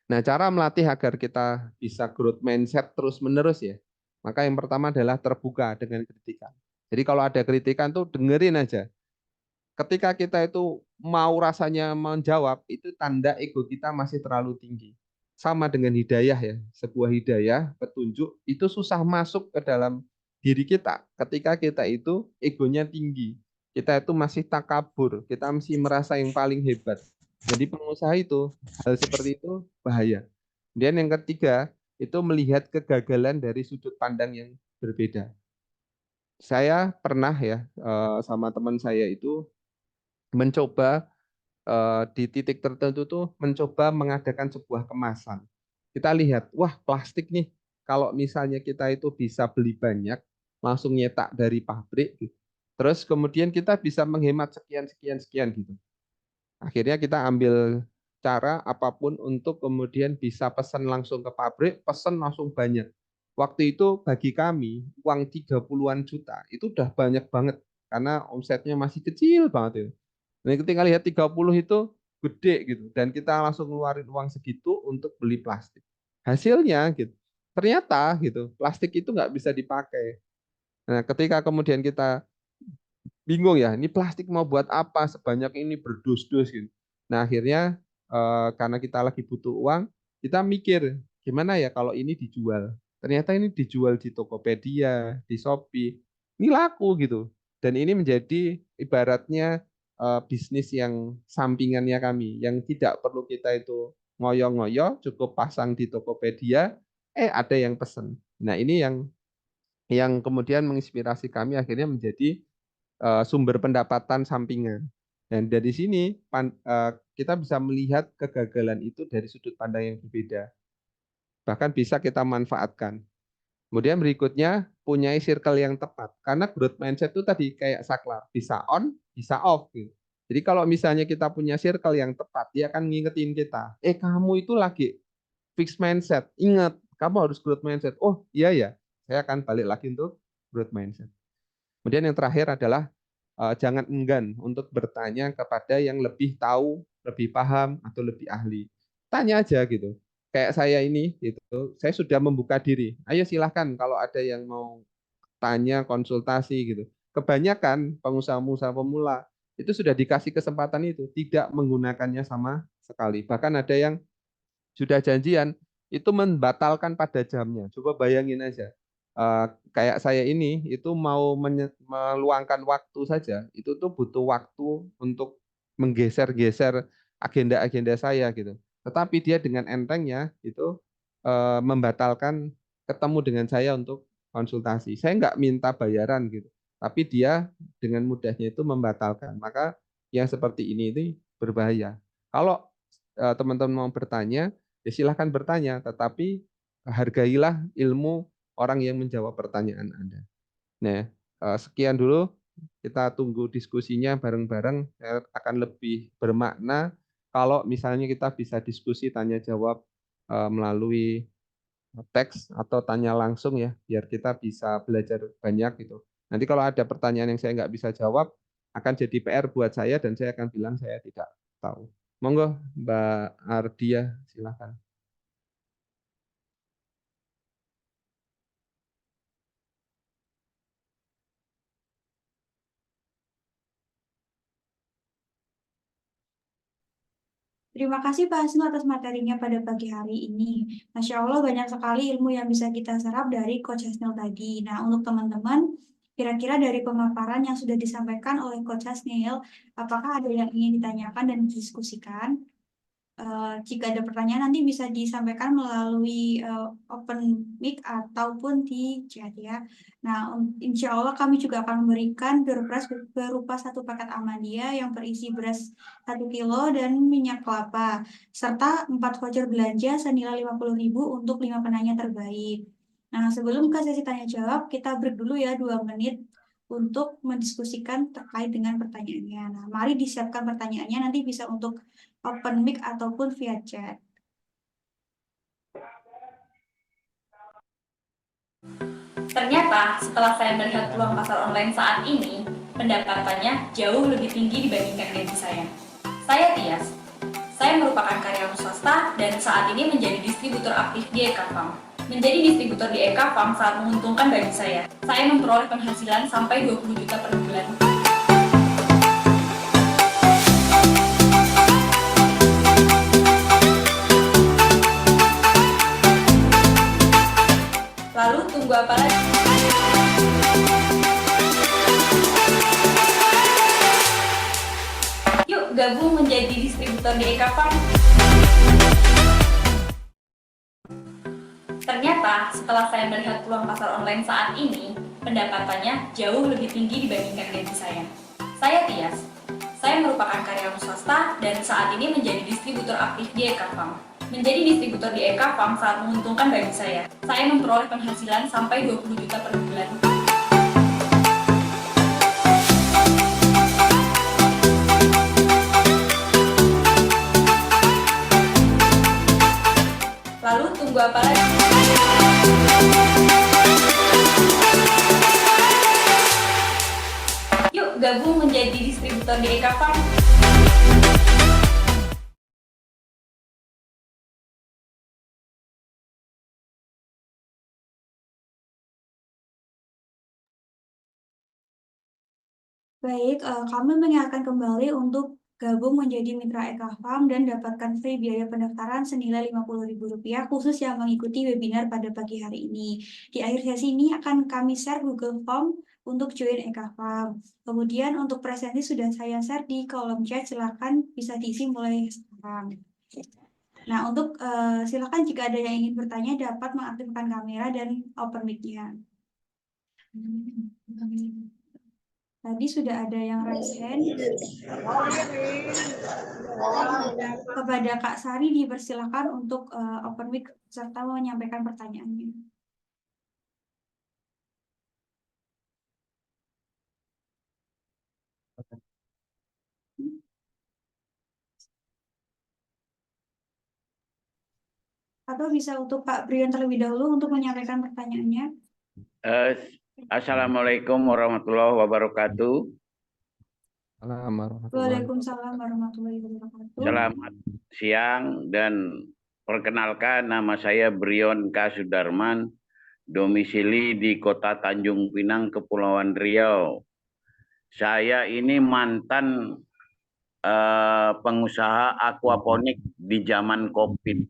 Nah, cara melatih agar kita bisa growth mindset terus-menerus ya. Maka yang pertama adalah terbuka dengan kritikan. Jadi kalau ada kritikan tuh dengerin aja. Ketika kita itu mau rasanya menjawab, itu tanda ego kita masih terlalu tinggi. Sama dengan hidayah ya. Sebuah hidayah, petunjuk, itu susah masuk ke dalam diri kita. Ketika kita itu egonya tinggi. Kita itu masih takabur. Kita masih merasa yang paling hebat. Jadi pengusaha itu, hal seperti itu bahaya. Kemudian yang ketiga, itu melihat kegagalan dari sudut pandang yang berbeda. Saya pernah ya sama teman saya itu mencoba di titik tertentu tuh mencoba mengadakan sebuah kemasan. Kita lihat, wah plastik nih, kalau misalnya kita itu bisa beli banyak, langsung nyetak dari pabrik, gitu. Terus kemudian kita bisa menghemat sekian, sekian, sekian gitu. Akhirnya kita ambil cara apapun untuk kemudian bisa pesan langsung ke pabrik, pesan langsung banyak. Waktu itu bagi kami, uang 30-an juta, itu udah banyak banget, karena omsetnya masih kecil banget itu. Dan ketika lihat 30 itu gede gitu dan kita langsung ngeluarin uang segitu untuk beli plastik. Hasilnya gitu. Ternyata gitu, plastik itu nggak bisa dipakai. Nah, ketika kemudian kita bingung ya, ini plastik mau buat apa sebanyak ini berdus-dus gitu. Nah, akhirnya karena kita lagi butuh uang, kita mikir gimana ya kalau ini dijual. Ternyata ini dijual di Tokopedia, di Shopee. Ini laku gitu. Dan ini menjadi ibaratnya bisnis yang sampingannya kami, yang tidak perlu kita itu ngoyo-ngoyo, cukup pasang di Tokopedia, ada yang pesen. Nah, ini yang yang kemudian menginspirasi kami akhirnya menjadi sumber pendapatan sampingan. Dan dari sini kita bisa melihat kegagalan itu dari sudut pandang yang berbeda. Bahkan bisa kita manfaatkan. Kemudian berikutnya punyai circle yang tepat. Karena growth mindset itu tadi kayak saklar, bisa on, bisa off gitu. Jadi kalau misalnya kita punya circle yang tepat, dia akan ngingetin kita, kamu itu lagi fixed mindset. Ingat, kamu harus growth mindset. Oh iya ya, saya akan balik lagi untuk growth mindset. Kemudian yang terakhir adalah jangan enggan untuk bertanya kepada yang lebih tahu, lebih paham, atau lebih ahli. Tanya aja gitu. Kayak saya ini, gitu. Saya sudah membuka diri. Ayo silahkan kalau ada yang mau tanya, konsultasi gitu. Kebanyakan pengusaha-pengusaha pemula itu sudah dikasih kesempatan itu, tidak menggunakannya sama sekali. Bahkan ada yang sudah janjian itu membatalkan pada jamnya. Coba bayangin aja. Kayak saya ini itu mau meluangkan waktu saja, itu tuh butuh waktu untuk menggeser-geser agenda-agenda saya gitu. Tetapi dia dengan entengnya itu membatalkan ketemu dengan saya untuk konsultasi. Saya nggak minta bayaran gitu, tapi dia dengan mudahnya itu membatalkan. Maka yang seperti ini berbahaya. Kalau teman-teman mau bertanya, ya silahkan bertanya, tetapi hargailah ilmu orang yang menjawab pertanyaan Anda. Nah, sekian dulu. Kita tunggu diskusinya bareng-bareng. Akan lebih bermakna kalau misalnya kita bisa diskusi tanya jawab melalui teks atau tanya langsung ya, biar kita bisa belajar banyak gitu. Nanti kalau ada pertanyaan yang saya nggak bisa jawab, akan jadi PR buat saya dan saya akan bilang saya tidak tahu. Monggo Mbak Ardia, silakan. Terima kasih Pak Hasnu atas materinya pada pagi hari ini. Masya Allah banyak sekali ilmu yang bisa kita serap dari Coach Hasnil tadi. Nah untuk teman-teman, kira-kira dari pemaparan yang sudah disampaikan oleh Coach Hasnil, apakah ada yang ingin ditanyakan dan didiskusikan? Jika ada pertanyaan nanti bisa disampaikan melalui open mic ataupun di chat ya. Nah, insya Allah kami juga akan memberikan beras berupa 1 paket Amandia yang berisi beras 1 kilo dan minyak kelapa, serta 4 voucher belanja senilai 50.000 untuk 5 penanya terbaik. Nah, sebelum ke sesi tanya jawab, kita break dulu ya 2 menit untuk mendiskusikan terkait dengan pertanyaannya. Nah, mari disiapkan pertanyaannya, nanti bisa untuk open mic ataupun via chat. Ternyata setelah saya melihat peluang pasar online saat ini, pendapatannya jauh lebih tinggi dibandingkan gaji saya. Saya Tias. Saya merupakan karyawan swasta dan saat ini menjadi distributor aktif di Eka Farm. Menjadi distributor di Eka Farm sangat menguntungkan bagi saya. Saya memperoleh penghasilan sampai 20 juta per bulan. Lalu tunggu apa lagi? Yuk gabung menjadi distributor di Eka Farm. Ternyata setelah saya melihat peluang pasar online saat ini, pendapatannya jauh lebih tinggi dibandingkan gaji saya. Saya Tias. Saya merupakan karyawan swasta dan saat ini menjadi distributor aktif di Eka Farm. Menjadi distributor di Eka Farm sangat menguntungkan bagi saya. Saya memperoleh penghasilan sampai 20 juta per bulan. Lalu tunggu apa lagi? Yuk gabung menjadi distributor di Eka Farm. Baik, kami mengingatkan kembali untuk gabung menjadi mitra Eka Farm dan dapatkan free biaya pendaftaran senilai Rp50.000 khusus yang mengikuti webinar pada pagi hari ini. Di akhir sesi ini akan kami share Google Form untuk join Eka Farm. Kemudian untuk presensi sudah saya share di kolom chat, silakan bisa diisi mulai sekarang. Nah, untuk silakan jika ada yang ingin bertanya dapat mengaktifkan kamera dan open mic-nya. Tadi sudah ada yang raise hand. Kepada Kak Sari dipersilakan untuk open mic serta menyampaikan pertanyaannya. Atau bisa untuk Pak Brian terlebih dahulu untuk menyampaikan pertanyaannya. Assalamualaikum warahmatullahi wabarakatuh. Waalaikumsalam warahmatullahi wabarakatuh. Selamat siang dan perkenalkan nama saya Brion K. Sudarman, domisili di Kota Tanjung Pinang, Kepulauan Riau. Saya ini mantan pengusaha aquaponik di zaman COVID.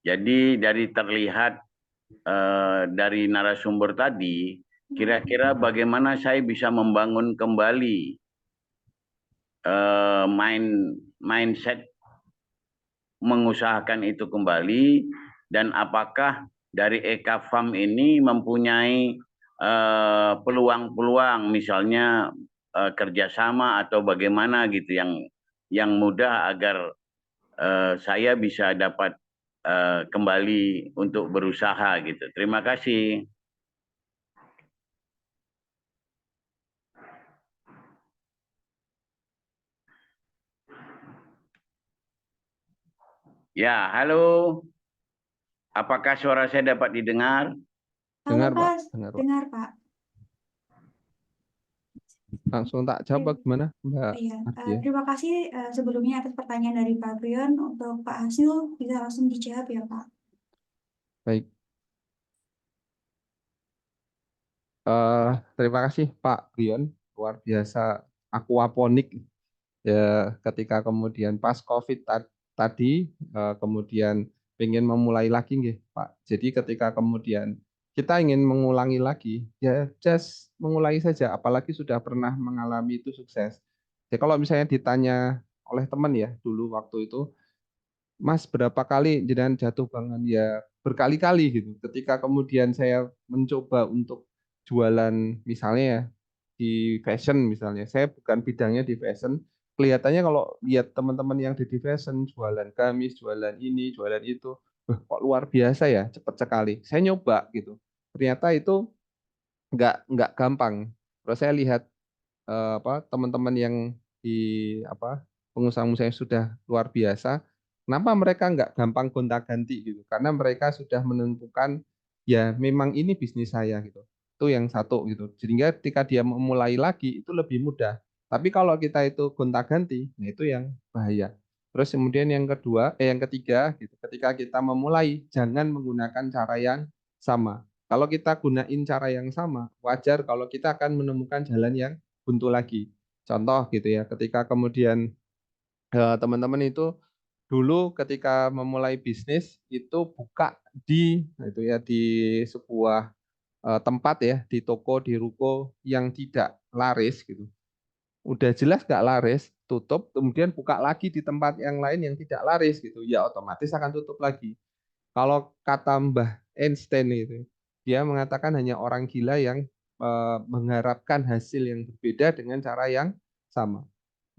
Jadi dari terlihat dari narasumber tadi, kira-kira bagaimana saya bisa membangun kembali mindset mengusahakan itu kembali, dan apakah dari Eka Farm ini mempunyai peluang-peluang misalnya kerjasama atau bagaimana gitu yang mudah agar saya bisa dapat kembali untuk berusaha gitu. Terima kasih. Ya, halo. Apakah suara saya dapat didengar? Dengar, Halo, Pak. Pak. Dengar, Pak. Langsung tak jawab gimana, Mbak? Iya, Adia? terima kasih sebelumnya atas pertanyaan dari Pak Brion. Untuk Pak Hasil bisa langsung dijawab ya, Pak. Baik. Terima kasih Pak Brion, luar biasa aquaponik ya, ketika kemudian pas COVID tadi kemudian ingin memulai lagi nggih, Pak. Jadi ketika kemudian kita ingin mengulangi lagi, ya just mengulangi saja, apalagi sudah pernah mengalami itu sukses. Jadi kalau misalnya ditanya oleh teman ya dulu waktu itu, Mas berapa kali jenengan jatuh bangun, ya berkali-kali gitu. Ketika kemudian saya mencoba untuk jualan misalnya ya di fashion misalnya, saya bukan bidangnya di fashion. Kelihatannya kalau lihat teman-teman yang di fashion jualan gamis, jualan ini, jualan itu, wah, kok luar biasa ya, cepat sekali. Saya nyoba gitu. Ternyata itu nggak gampang. Terus saya lihat teman-teman yang di pengusaha-pengusaha yang sudah luar biasa, kenapa mereka nggak gampang gonta-ganti gitu? Karena mereka sudah menentukan ya memang ini bisnis saya gitu. Itu yang satu gitu. Sehingga ketika dia memulai lagi itu lebih mudah. Tapi kalau kita itu gonta-ganti, nah itu yang bahaya. Terus kemudian yang ketiga gitu. Ketika kita memulai, jangan menggunakan cara yang sama. Kalau kita gunain cara yang sama, wajar kalau kita akan menemukan jalan yang buntu lagi. Contoh gitu ya, ketika kemudian teman-teman itu dulu ketika memulai bisnis itu buka itu ya di sebuah tempat ya, di toko, di ruko yang tidak laris gitu. Udah jelas nggak laris, tutup, kemudian buka lagi di tempat yang lain yang tidak laris gitu. Ya otomatis akan tutup lagi. Kalau kata Mbah Einstein itu, dia mengatakan hanya orang gila yang mengharapkan hasil yang berbeda dengan cara yang sama.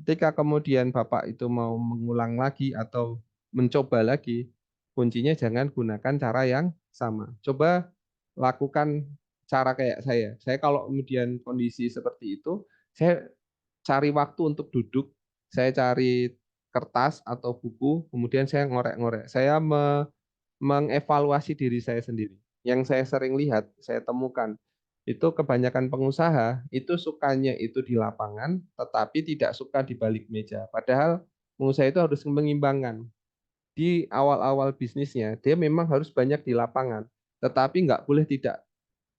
Ketika kemudian Bapak itu mau mengulang lagi atau mencoba lagi, kuncinya jangan gunakan cara yang sama. Coba lakukan cara kayak saya. Saya kalau kemudian kondisi seperti itu, saya cari waktu untuk duduk, saya cari kertas atau buku, kemudian saya ngorek-ngorek. Saya mengevaluasi diri saya sendiri. Yang saya sering lihat, saya temukan, itu kebanyakan pengusaha itu sukanya itu di lapangan, tetapi tidak suka di balik meja. Padahal pengusaha itu harus mengimbangkan. Di awal-awal bisnisnya, dia memang harus banyak di lapangan, tetapi nggak boleh tidak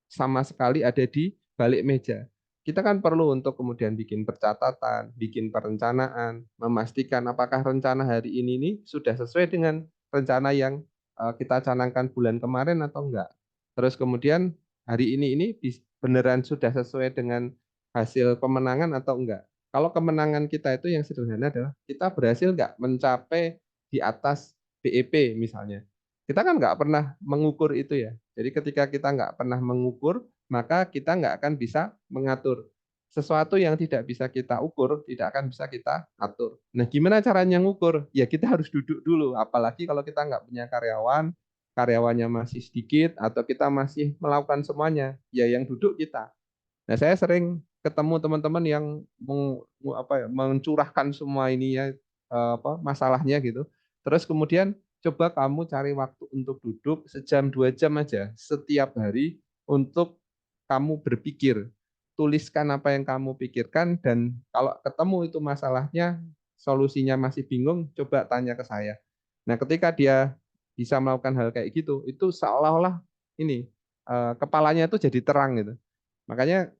sama sekali ada di balik meja. Kita kan perlu untuk kemudian bikin percatatan, bikin perencanaan, memastikan apakah rencana hari ini nih sudah sesuai dengan rencana yang kita canangkan bulan kemarin atau enggak. Terus kemudian hari ini beneran sudah sesuai dengan hasil pemenangan atau enggak. Kalau kemenangan kita itu yang sederhana adalah kita berhasil enggak mencapai di atas BEP misalnya. Kita kan nggak pernah mengukur itu ya. Jadi ketika kita nggak pernah mengukur, maka kita nggak akan bisa mengatur. Sesuatu yang tidak bisa kita ukur, tidak akan bisa kita atur. Nah, gimana caranya ngukur? Ya kita harus duduk dulu, apalagi kalau kita nggak punya karyawan, karyawannya masih sedikit, atau kita masih melakukan semuanya, ya yang duduk kita. Nah, saya sering ketemu teman-teman yang mencurahkan semua ini ya, masalahnya gitu. Terus kemudian coba kamu cari waktu untuk duduk sejam 2 jam aja setiap hari untuk kamu berpikir. Tuliskan apa yang kamu pikirkan dan kalau ketemu itu masalahnya, solusinya masih bingung, coba tanya ke saya. Nah, ketika dia bisa melakukan hal kayak gitu, itu seolah-olah ini kepalanya itu jadi terang gitu. Makanya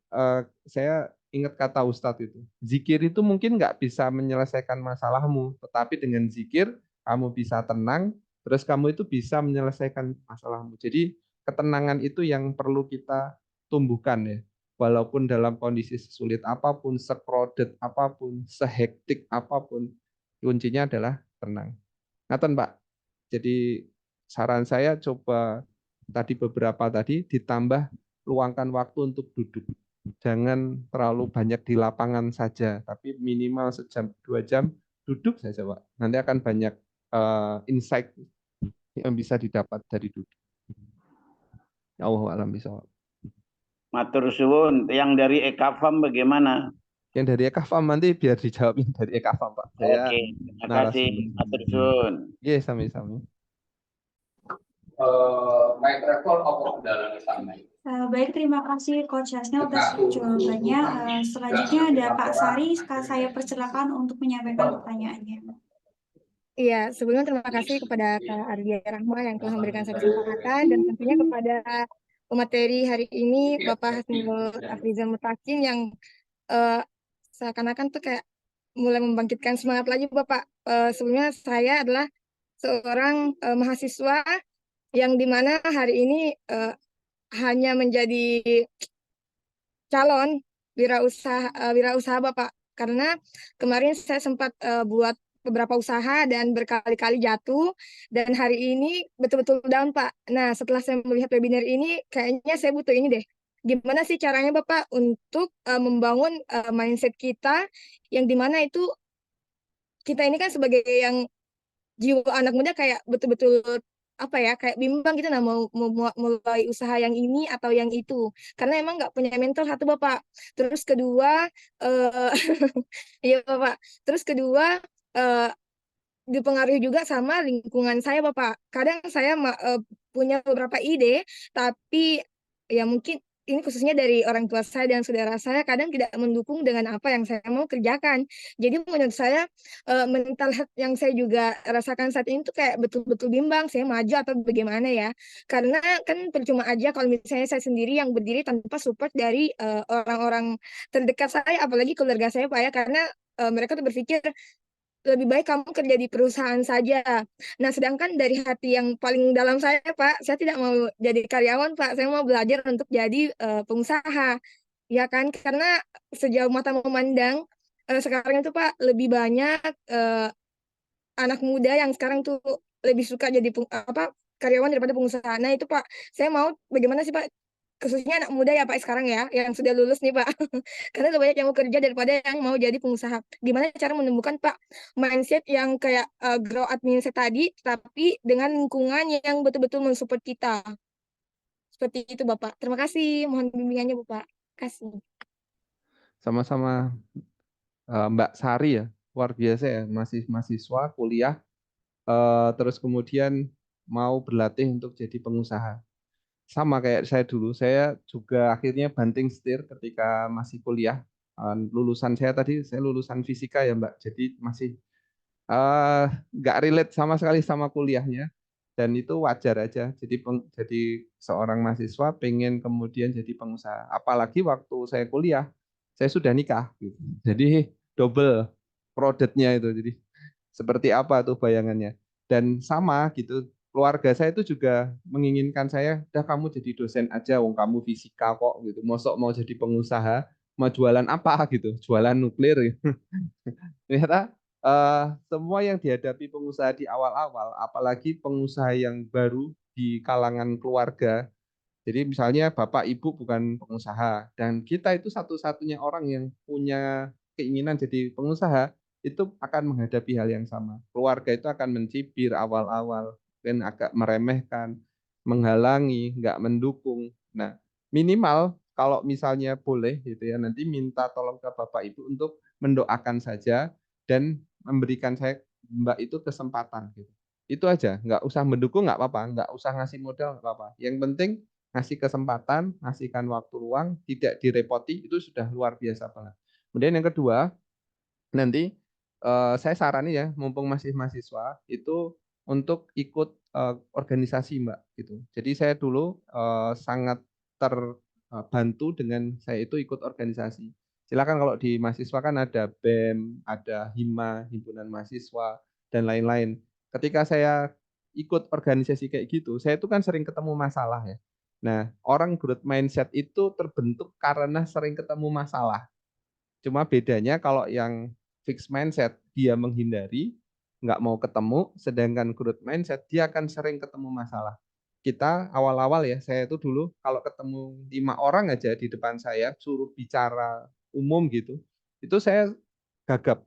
saya ingat kata Ustadz itu, zikir itu mungkin nggak bisa menyelesaikan masalahmu, tetapi dengan zikir kamu bisa tenang, terus kamu itu bisa menyelesaikan masalahmu. Jadi ketenangan itu yang perlu kita tumbuhkan ya. Walaupun dalam kondisi sesulit apapun, sekrodet apapun, sehektik apapun, kuncinya adalah tenang. Ngaten Pak. Jadi saran saya coba tadi beberapa tadi ditambah luangkan waktu untuk duduk. Jangan terlalu banyak di lapangan saja, tapi minimal sejam 2 jam duduk saja Pak. Nanti akan banyak insight yang bisa didapat dari duduk. Allah alam bisawab. Matur suwun, yang dari Ekafam bagaimana? Yang dari Ekafam nanti biar dijawabin dari Ekafam Pak. Saya Oke, terima kasih. narasumber. Matur suwun. Iya, sami-sami. Baik, terima kasih Coach Yasna atas jawabannya. Selanjutnya ada Pak Sari, saya persilakan untuk menyampaikan pertanyaannya. Iya, sebelumnya terima kasih kepada Kak Ardia Rahma yang telah memberikan saya kesempatan dan tentunya kepada pemateri hari ini Bapak Hasnul Afrizal Mutakin yang seakan-akan tuh kayak mulai membangkitkan semangat lagi Bapak. Sebelumnya saya adalah seorang mahasiswa yang dimana hari ini hanya menjadi calon wirausaha Bapak, karena kemarin saya sempat buat beberapa usaha dan berkali-kali jatuh dan hari ini betul-betul down Pak. Nah, setelah saya melihat webinar ini kayaknya saya butuh ini deh. Gimana sih caranya Bapak untuk membangun mindset kita yang dimana itu kita ini kan sebagai yang jiwa anak muda kayak betul-betul apa ya kayak bimbang gitu nah mau mulai usaha yang ini atau yang itu karena emang nggak punya mental satu Bapak. Terus kedua iya Bapak. Terus kedua dipengaruhi juga sama lingkungan saya Bapak. Kadang saya punya beberapa ide tapi ya mungkin ini khususnya dari orang tua saya dan saudara saya kadang tidak mendukung dengan apa yang saya mau kerjakan. Jadi menurut saya mental health yang saya juga rasakan saat ini tuh kayak betul-betul bimbang saya maju atau bagaimana ya. Karena kan percuma aja kalau misalnya saya sendiri yang berdiri tanpa support dari orang-orang terdekat saya apalagi keluarga saya Pak ya karena mereka tuh berpikir lebih baik kamu kerja di perusahaan saja. Nah, sedangkan dari hati yang paling dalam saya, Pak, saya tidak mau jadi karyawan, Pak. Saya mau belajar untuk jadi pengusaha. Ya kan? Karena sejauh mata memandang, sekarang itu, Pak, lebih banyak anak muda yang sekarang tuh lebih suka jadi karyawan daripada pengusaha. Nah, itu, Pak, saya mau bagaimana sih, Pak? Khususnya anak muda ya Pak sekarang ya, yang sudah lulus nih Pak. Karena lebih banyak yang mau kerja daripada yang mau jadi pengusaha. Gimana cara menumbuhkan Pak mindset yang kayak grow up mindset tadi, tapi dengan lingkungan yang betul-betul mensupport kita. Seperti itu Bapak. Terima kasih. Mohon bimbingannya Bapak. Terima kasih. Sama-sama Mbak Sari ya, luar biasa ya, masih mahasiswa kuliah, terus kemudian mau berlatih untuk jadi pengusaha. Sama kayak saya dulu, saya juga akhirnya banting setir ketika masih kuliah. Lulusan saya tadi, saya lulusan fisika ya Mbak, jadi masih nggak relate sama sekali sama kuliahnya. Dan itu wajar aja. Jadi seorang mahasiswa pengen kemudian jadi pengusaha. Apalagi waktu saya kuliah, saya sudah nikah. Gitu. Jadi double produknya itu. Jadi seperti apa tuh bayangannya? Dan sama gitu, keluarga saya itu juga menginginkan saya, udah kamu jadi dosen aja, wong kamu fisika kok gitu. Mosok mau jadi pengusaha, mau jualan apa gitu, jualan nuklir. Gitu. Ternyata semua yang dihadapi pengusaha di awal-awal, apalagi pengusaha yang baru di kalangan keluarga, Jadi misalnya Bapak Ibu bukan pengusaha dan kita itu satu-satunya orang yang punya keinginan jadi pengusaha, itu akan menghadapi hal yang sama. Keluarga itu akan mencibir awal-awal dan agak meremehkan, menghalangi, nggak mendukung. Nah, minimal kalau misalnya boleh gitu ya, nanti minta tolong ke Bapak Ibu untuk mendoakan saja dan memberikan saya Mbak itu kesempatan gitu. Itu aja, nggak usah mendukung nggak apa-apa, nggak usah ngasih modal nggak apa-apa. Yang penting ngasih kesempatan, ngasihkan waktu luang, tidak direpoti, itu sudah luar biasa banget. Kemudian yang kedua, nanti saya sarani ya, mumpung masih mahasiswa, itu untuk ikut organisasi Mbak gitu. Jadi saya dulu sangat terbantu dengan saya itu ikut organisasi. Silakan kalau di mahasiswa kan ada BEM, ada HIMA, himpunan mahasiswa dan lain-lain. Ketika saya ikut organisasi kayak gitu, saya itu kan sering ketemu masalah ya. Nah, orang growth mindset itu terbentuk karena sering ketemu masalah. Cuma bedanya kalau yang fixed mindset dia menghindari, nggak mau ketemu, sedangkan growth mindset dia akan sering ketemu masalah. Kita awal-awal ya, saya itu dulu kalau ketemu 5 orang aja di depan saya, suruh bicara umum gitu, itu saya gagap.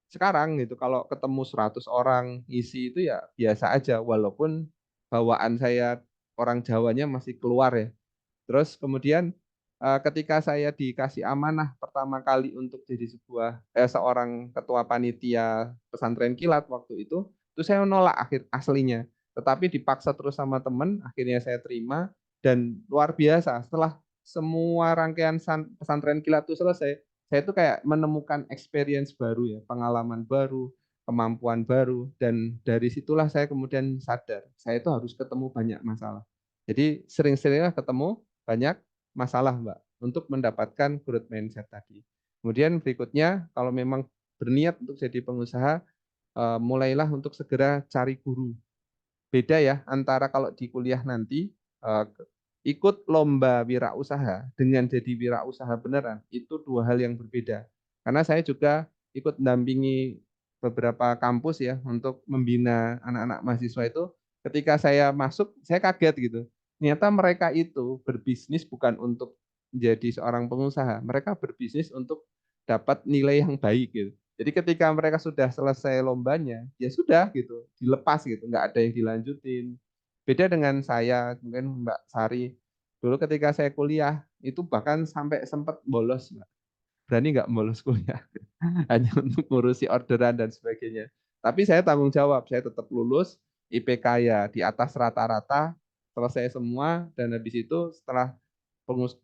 Sekarang gitu, kalau ketemu 100 orang isi itu ya biasa aja, walaupun bawaan saya orang Jawanya masih keluar ya. Terus kemudian ketika saya dikasih amanah pertama kali untuk jadi seorang ketua panitia pesantren kilat waktu itu saya menolak aslinya. Tetapi dipaksa terus sama teman, akhirnya saya terima dan luar biasa. Setelah semua rangkaian pesantren kilat itu selesai, saya itu kayak menemukan experience baru ya, pengalaman baru, kemampuan baru, dan dari situlah saya kemudian sadar, saya itu harus ketemu banyak masalah. Jadi sering-seringlah ketemu banyak masalah, Mbak, untuk mendapatkan growth mindset tadi. Kemudian berikutnya, kalau memang berniat untuk jadi pengusaha, mulailah untuk segera cari guru. Beda ya antara kalau di kuliah nanti eh, ikut lomba wirausaha dengan jadi wirausaha beneran, itu dua hal yang berbeda. Karena saya juga ikut mendampingi beberapa kampus ya untuk membina anak-anak mahasiswa itu. Ketika saya masuk, saya kaget gitu. Ternyata mereka itu berbisnis bukan untuk menjadi seorang pengusaha, mereka berbisnis untuk dapat nilai yang baik gitu. Jadi ketika mereka sudah selesai lombanya, ya sudah gitu, dilepas gitu, nggak ada yang dilanjutin. Beda dengan saya, mungkin Mbak Sari, dulu ketika saya kuliah, itu bahkan sampai sempat bolos, Mbak. Berani nggak bolos kuliah, hanya untuk ngurusi orderan dan sebagainya. Tapi saya tanggung jawab, saya tetap lulus, IPK ya di atas rata-rata, selesai semua, dan habis itu setelah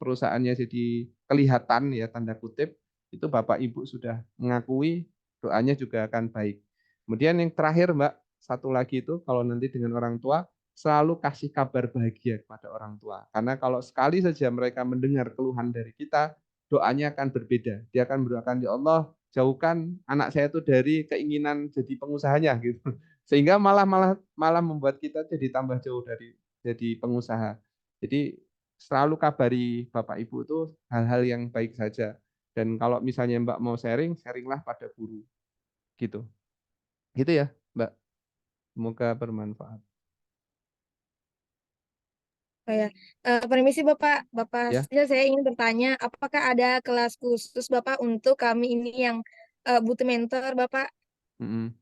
perusahaannya jadi kelihatan ya tanda kutip, itu Bapak Ibu sudah mengakui, doanya juga akan baik. Kemudian yang terakhir Mbak, satu lagi itu kalau nanti dengan orang tua, selalu kasih kabar bahagia kepada orang tua. Karena kalau sekali saja mereka mendengar keluhan dari kita, doanya akan berbeda. Dia akan berdoakan, ya Allah, jauhkan anak saya itu dari keinginan jadi pengusahanya gitu. Sehingga malah malah malah membuat kita jadi tambah jauh dari jadi pengusaha. Jadi selalu kabari Bapak Ibu itu hal-hal yang baik saja. Dan kalau misalnya Mbak mau sharing, sharinglah pada guru. Gitu. Gitu ya, Mbak. Semoga bermanfaat. Oh ya, permisi Bapak, Bapak Ya. Hasil, saya ingin bertanya, apakah ada kelas khusus Bapak untuk kami ini yang butuh mentor Bapak? Mm-mm.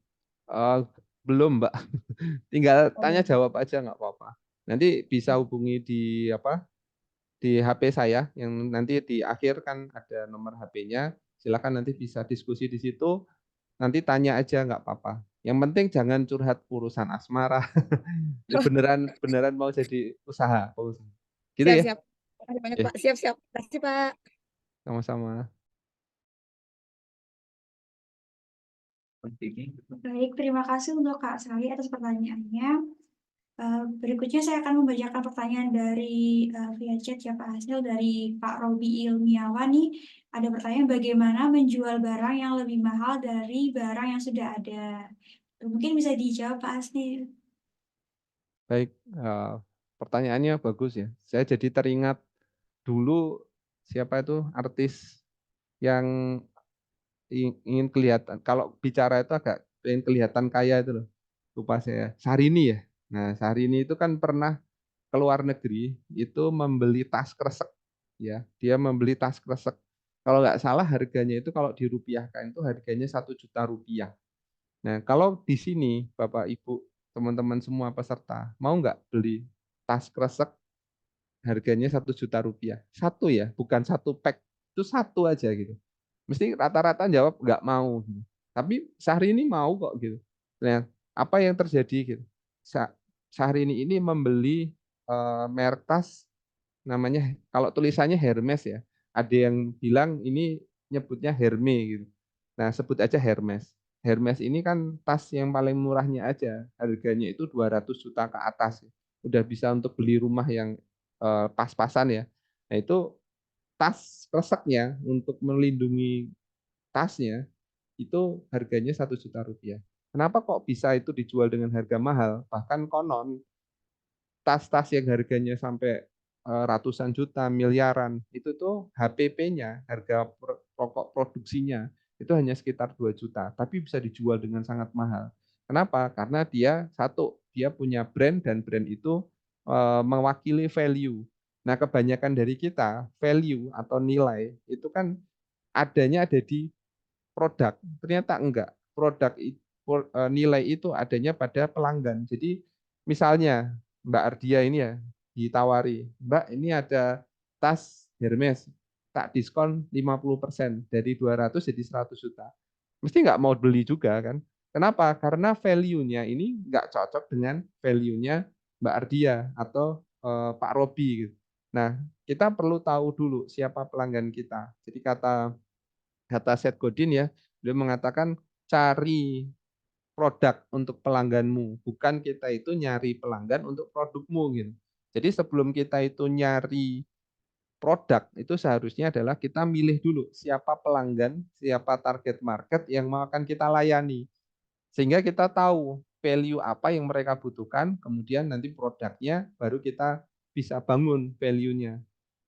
Eh, belum, Mbak. Tinggal tanya Oh, jawab aja nggak apa-apa. Nanti bisa hubungi di apa? Di HP saya yang nanti di akhir kan ada nomor HP-nya. Silakan nanti bisa diskusi di situ. Nanti tanya aja nggak apa-apa. Yang penting jangan curhat urusan asmara. Ini oh, beneran beneran mau jadi pengusaha. Gitu ya? siap-siap. Terima kasih banyak Oke, Pak, siap-siap. Terima kasih Pak. sama-sama. Baik, terima kasih untuk Kak Sally atas pertanyaannya. Berikutnya saya akan membacakan pertanyaan dari via chat ya Pak Hasil dari Pak Robi Ilmiawan nih. Ada pertanyaan bagaimana menjual barang yang lebih mahal dari barang yang sudah ada. Mungkin bisa dijawab Pak Hasil. Baik, pertanyaannya bagus ya. Saya jadi teringat dulu siapa itu artis yang ingin kelihatan. Kalau bicara itu agak ingin kelihatan kaya itu loh. Lupa saya. Syahrini ya. Nah, Syahrini itu kan pernah ke luar negeri itu membeli tas kresek, ya, dia membeli tas kresek. Kalau nggak salah harganya itu kalau dirupiahkan itu harganya 1 juta rupiah. Nah, kalau di sini Bapak Ibu, teman-teman semua peserta, mau nggak beli tas kresek harganya 1 juta rupiah? Satu ya, bukan satu pack, itu satu aja gitu. Mesti rata-rata jawab nggak mau. Gitu. Tapi Syahrini mau kok gitu. Nah, apa yang terjadi gitu? Syahrini ini membeli merek tas namanya, kalau tulisannya Hermes ya. Ada yang bilang ini nyebutnya Herme gitu. Nah, sebut aja Hermes. Hermes ini kan tas yang paling murahnya aja, harganya itu 200 juta ke atas. Udah bisa untuk beli rumah yang pas-pasan ya. Nah, itu tas kreseknya untuk melindungi tasnya itu harganya 1 juta rupiah. Kenapa kok bisa itu dijual dengan harga mahal? Bahkan konon tas-tas yang harganya sampai ratusan juta, miliaran, itu tuh HPP-nya, harga pokok produksinya, itu hanya sekitar 2 juta, tapi bisa dijual dengan sangat mahal. Kenapa? Karena dia satu, dia punya brand dan brand itu mewakili value. Nah, kebanyakan dari kita, value atau nilai itu kan ada di produk. Ternyata enggak. Nilai itu adanya pada pelanggan. Jadi misalnya Mbak Ardia ini ya ditawari, Mbak ini ada tas Hermes, tak diskon 50% dari 200 jadi 100 juta. Mesti nggak mau beli juga kan? Kenapa? Karena value-nya ini nggak cocok dengan value-nya Mbak Ardia atau Pak Robi gitu. Nah, kita perlu tahu dulu siapa pelanggan kita. Jadi kata Seth Godin ya, dia mengatakan cari produk untuk pelangganmu, bukan kita itu nyari pelanggan untuk produkmu gitu. Jadi sebelum kita itu nyari produk, itu seharusnya adalah kita milih dulu siapa pelanggan, siapa target market yang mau akan kita layani. Sehingga kita tahu value apa yang mereka butuhkan, kemudian nanti produknya baru kita bisa bangun value-nya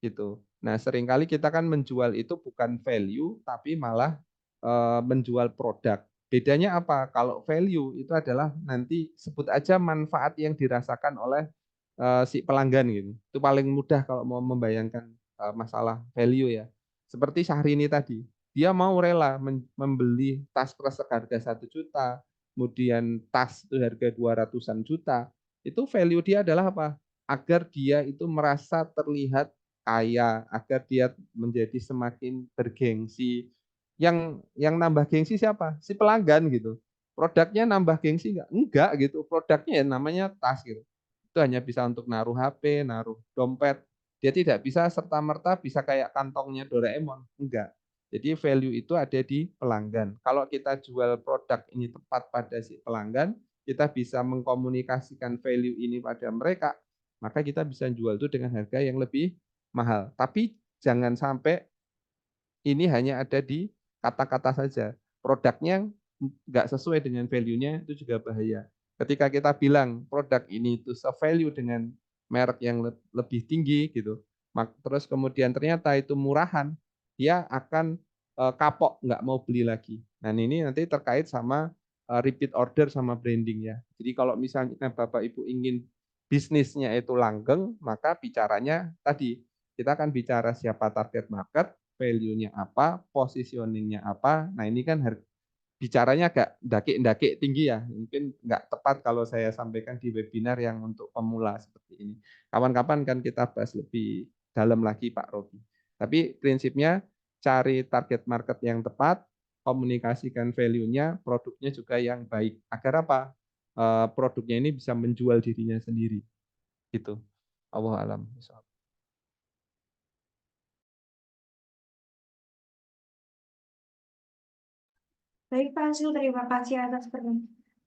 gitu. Nah, seringkali kita kan menjual itu bukan value tapi malah menjual produk. Bedanya apa? Kalau value itu adalah nanti sebut aja manfaat yang dirasakan oleh si pelanggan gitu. Itu paling mudah kalau mau membayangkan masalah value ya. Seperti Syahrini tadi, dia mau rela membeli tas kresek harga 1 juta, kemudian tas itu harga 200-an juta. Itu value dia adalah apa? Agar dia itu merasa terlihat kaya, agar dia menjadi semakin bergengsi. Yang nambah gengsi siapa? Si pelanggan gitu. Produknya nambah gengsi enggak? Enggak gitu. Produknya ya namanya tas gitu. Itu hanya bisa untuk naruh HP, naruh dompet. Dia tidak bisa serta-merta bisa kayak kantongnya Doraemon. Enggak. Jadi value itu ada di pelanggan. Kalau kita jual produk ini tepat pada si pelanggan, kita bisa mengkomunikasikan value ini pada mereka, maka kita bisa jual itu dengan harga yang lebih mahal. Tapi jangan sampai ini hanya ada di kata-kata saja. Produknya nggak sesuai dengan value-nya itu juga bahaya. Ketika kita bilang produk ini itu se-value dengan merek yang lebih tinggi gitu, terus kemudian ternyata itu murahan, dia akan kapok nggak mau beli lagi. Nah ini nanti terkait sama repeat order sama branding ya. Jadi kalau misalnya Bapak Ibu ingin bisnisnya itu langgeng, maka bicaranya tadi kita akan bicara siapa target market, value-nya apa, positioning-nya apa. Nah ini kan bicaranya agak ndake-ndake tinggi ya. Mungkin nggak tepat kalau saya sampaikan di webinar yang untuk pemula seperti ini. Kapan-kapan kan kita bahas lebih dalam lagi Pak Robi. Tapi prinsipnya cari target market yang tepat, komunikasikan value-nya, produknya juga yang baik. Agar apa? Produknya ini bisa menjual dirinya sendiri. Gitu. Allah alam. Baik Pak Hasil, terima kasih atas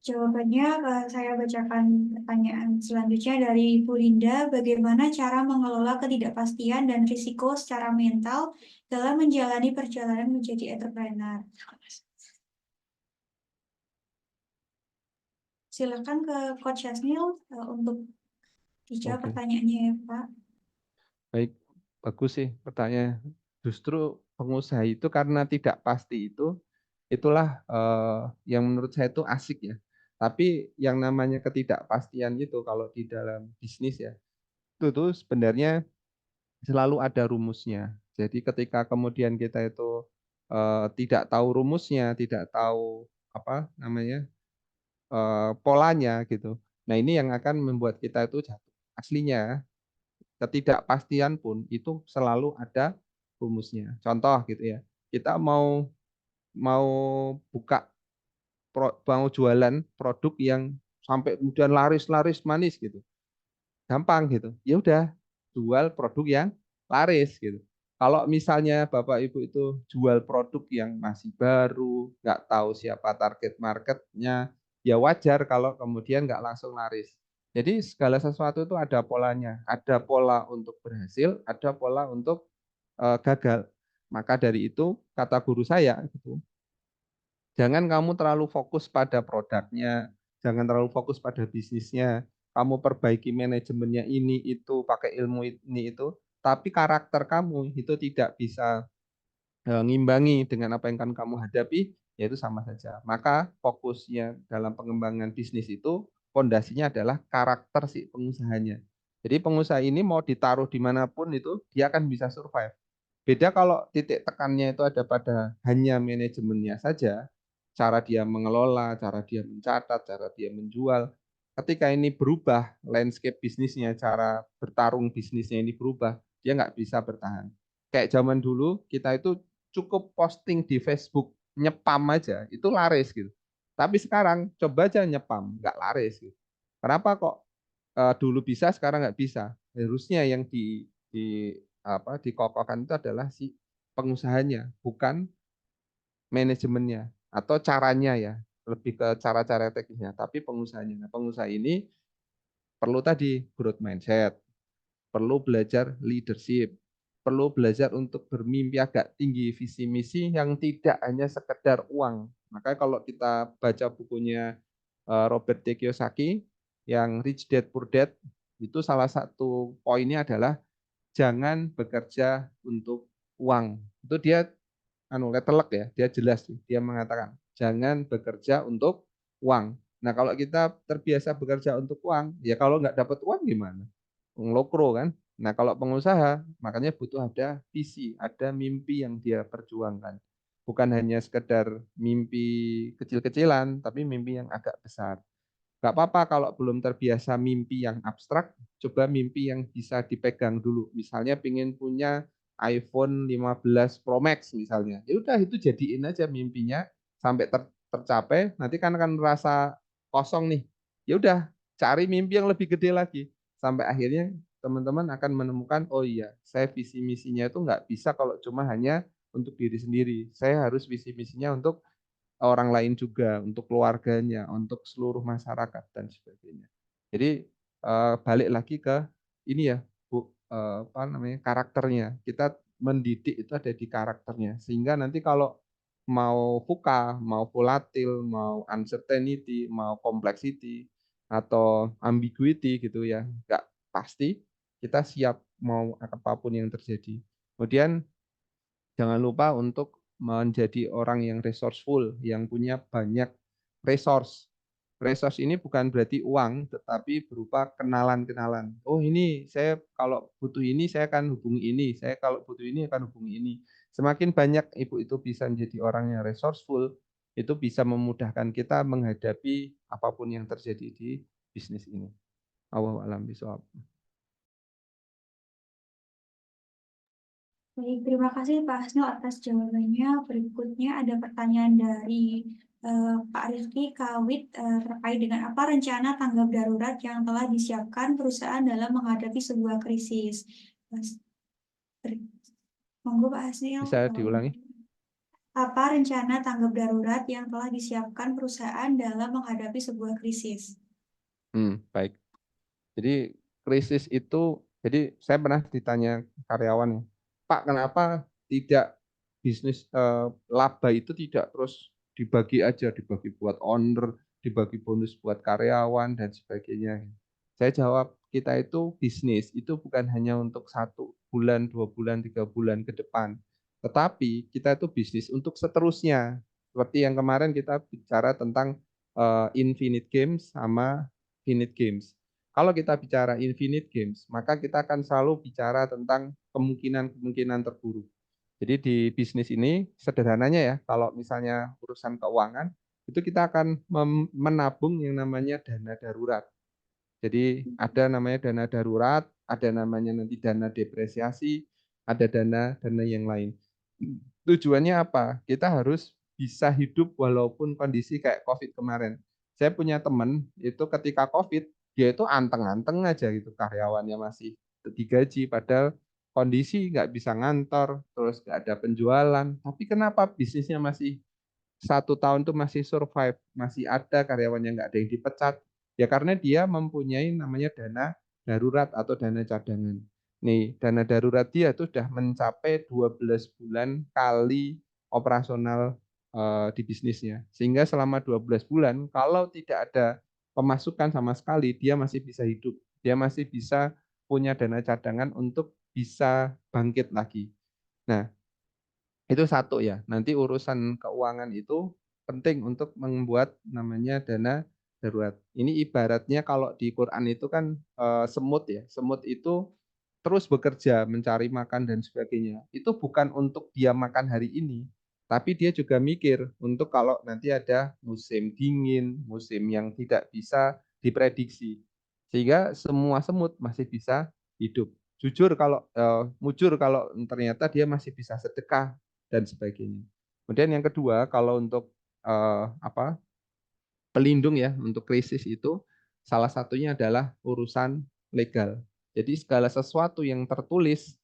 jawabannya. Saya bacakan pertanyaan selanjutnya dari Ibu Linda. Bagaimana cara mengelola ketidakpastian dan risiko secara mental dalam menjalani perjalanan menjadi entrepreneur? Silakan ke Coach Yasnil untuk dijawab Oke. pertanyaannya ya Pak. Baik, bagus sih pertanyaan. Justru pengusaha itu karena tidak pasti itulah yang menurut saya itu asik ya. Tapi yang namanya ketidakpastian itu kalau di dalam bisnis ya, itu tuh sebenarnya selalu ada rumusnya. Jadi ketika kemudian kita itu tidak tahu rumusnya, tidak tahu apa namanya polanya gitu. Nah ini yang akan membuat kita itu jatuh. Aslinya ketidakpastian pun itu selalu ada rumusnya. Contoh gitu ya, kita mau mau buka mau jualan produk yang sampai kemudian laris-laris manis gitu. Gampang gitu. Ya udah, jual produk yang laris gitu. Kalau misalnya Bapak Ibu itu jual produk yang masih baru, nggak tahu siapa target marketnya, ya wajar kalau kemudian nggak langsung laris. Jadi segala sesuatu itu ada polanya. Ada pola untuk berhasil, ada pola untuk gagal. Maka dari itu kata guru saya gitu, jangan kamu terlalu fokus pada produknya, jangan terlalu fokus pada bisnisnya. Kamu perbaiki manajemennya ini itu, pakai ilmu ini itu, tapi karakter kamu itu tidak bisa ngimbangi dengan apa yang akan kamu hadapi, yaitu sama saja. Maka fokusnya dalam pengembangan bisnis itu fondasinya adalah karakter si pengusahanya. Jadi pengusaha ini mau ditaruh dimanapun itu dia akan bisa survive. Beda kalau titik tekannya itu ada pada hanya manajemennya saja, cara dia mengelola, cara dia mencatat, cara dia menjual. Ketika ini berubah, landscape bisnisnya, cara bertarung bisnisnya ini berubah, dia nggak bisa bertahan. Kayak zaman dulu, kita itu cukup posting di Facebook, nyepam aja, itu laris gitu. Tapi sekarang, coba aja nyepam, nggak laris gitu. Kenapa kok dulu bisa, sekarang nggak bisa? Harusnya yang dikokohkan itu adalah si pengusahanya, bukan manajemennya atau caranya ya, lebih ke cara-cara teknisnya, tapi pengusahanya. Nah, pengusaha ini perlu tadi growth mindset, perlu belajar leadership, perlu belajar untuk bermimpi agak tinggi, visi misi yang tidak hanya sekedar uang. Maka kalau kita baca bukunya Robert T. Kiyosaki yang Rich Dad Poor Dad, itu salah satu poinnya adalah jangan bekerja untuk uang. Itu dia letelek ya, dia jelas dia mengatakan jangan bekerja untuk uang. Nah, kalau kita terbiasa bekerja untuk uang, ya kalau nggak dapat uang gimana? Ngelokro kan? Nah, kalau pengusaha, makanya butuh ada visi, ada mimpi yang dia perjuangkan. Bukan hanya sekedar mimpi kecil-kecilan, tapi mimpi yang agak besar. Gak apa-apa kalau belum terbiasa mimpi yang abstrak, coba mimpi yang bisa dipegang dulu. Misalnya pengen punya iPhone 15 Pro Max misalnya. Ya udah itu jadiin aja mimpinya sampai tercapai, nanti kan akan merasa kosong nih. Ya udah, cari mimpi yang lebih gede lagi sampai akhirnya teman-teman akan menemukan oh iya, saya visi misinya itu nggak bisa kalau cuma hanya untuk diri sendiri. Saya harus visi misinya untuk orang lain juga, untuk keluarganya, untuk seluruh masyarakat dan sebagainya. Jadi balik lagi ke ini ya, Bu, apa namanya karakternya. Kita mendidik itu ada di karakternya, sehingga nanti kalau mau VUCA, mau volatil, mau uncertainty, mau complexity atau ambiguity gitu ya, nggak pasti kita siap mau apapun yang terjadi. Kemudian jangan lupa untuk menjadi orang yang resourceful, yang punya banyak resource. Resource ini bukan berarti uang, tetapi berupa kenalan-kenalan. Oh ini, saya kalau butuh ini, saya akan hubungi ini. Saya kalau butuh ini, akan hubungi ini. Semakin banyak ibu itu bisa menjadi orang yang resourceful, itu bisa memudahkan kita menghadapi apapun yang terjadi di bisnis ini. Allahu a'lam bishawab. Baik, terima kasih Pak Hasnul atas jawabannya. Berikutnya ada pertanyaan dari Pak Rifki Kawit terkait dengan apa rencana tanggap darurat yang telah disiapkan perusahaan dalam menghadapi sebuah krisis. Monggo Pak Hasnul. Bisa diulangi? Apa rencana tanggap darurat yang telah disiapkan perusahaan dalam menghadapi sebuah krisis? Baik. Jadi krisis itu, jadi saya pernah ditanya karyawan, Pak, kenapa tidak bisnis laba itu tidak terus dibagi aja, dibagi buat owner, dibagi bonus buat karyawan dan sebagainya. Saya jawab, kita itu bisnis itu bukan hanya untuk 1 bulan, 2 bulan, 3 bulan ke depan, tetapi kita itu bisnis untuk seterusnya. Seperti yang kemarin kita bicara tentang infinite games sama finite games. Kalau kita bicara infinite games, maka kita akan selalu bicara tentang kemungkinan-kemungkinan terburuk. Jadi di bisnis ini sederhananya ya, kalau misalnya urusan keuangan, itu kita akan menabung yang namanya dana darurat. Jadi ada namanya dana darurat, ada namanya nanti dana depresiasi, ada dana yang lain. Tujuannya apa? Kita harus bisa hidup walaupun kondisi kayak COVID kemarin. Saya punya teman itu ketika COVID dia itu anteng-anteng aja gitu, karyawannya masih digaji padahal kondisi nggak bisa ngantor, terus nggak ada penjualan. Tapi kenapa bisnisnya masih 1 tahun tuh masih survive, masih ada karyawannya, nggak ada yang dipecat? Ya karena dia mempunyai namanya dana darurat atau dana cadangan. Nih, dana darurat dia itu sudah mencapai 12 bulan kali operasional di bisnisnya. Sehingga selama 12 bulan, kalau tidak ada pemasukan sama sekali, dia masih bisa hidup. Dia masih bisa punya dana cadangan untuk bisa bangkit lagi. Nah, itu satu ya. Nanti urusan keuangan itu penting untuk membuat namanya dana darurat. Ini ibaratnya kalau di Quran itu kan semut ya. Semut itu terus bekerja mencari makan dan sebagainya. Itu bukan untuk dia makan hari ini, tapi dia juga mikir untuk kalau nanti ada musim dingin, musim yang tidak bisa diprediksi. Sehingga semua semut masih bisa hidup. Mujur kalau ternyata dia masih bisa sedekah dan sebagainya. Kemudian yang kedua, kalau untuk pelindung ya untuk krisis itu salah satunya adalah urusan legal. Jadi segala sesuatu yang tertulis,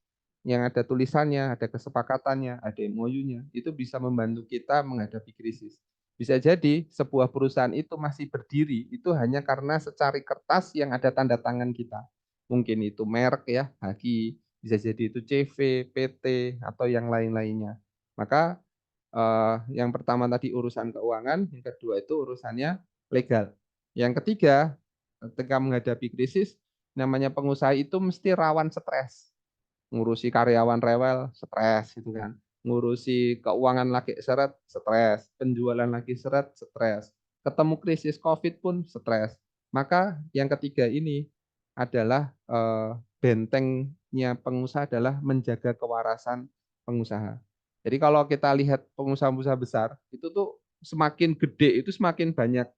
yang ada tulisannya, ada kesepakatannya, ada MOU-nya, itu bisa membantu kita menghadapi krisis. Bisa jadi sebuah perusahaan itu masih berdiri itu hanya karena secari kertas yang ada tanda tangan kita. Mungkin itu merek ya, Haki, bisa jadi itu CV, PT, atau yang lain-lainnya. Maka yang pertama tadi urusan keuangan, yang kedua itu urusannya legal. Yang ketiga, ketika menghadapi krisis, namanya pengusaha itu mesti rawan stres. Ngurusi karyawan rewel, stres gitu kan. Ngurusi keuangan lagi seret, stres. Penjualan lagi seret, stres. Ketemu krisis COVID pun stres. Maka yang ketiga ini adalah bentengnya pengusaha adalah menjaga kewarasan pengusaha. Jadi kalau kita lihat pengusaha-pengusaha besar, itu tuh semakin gede itu semakin banyak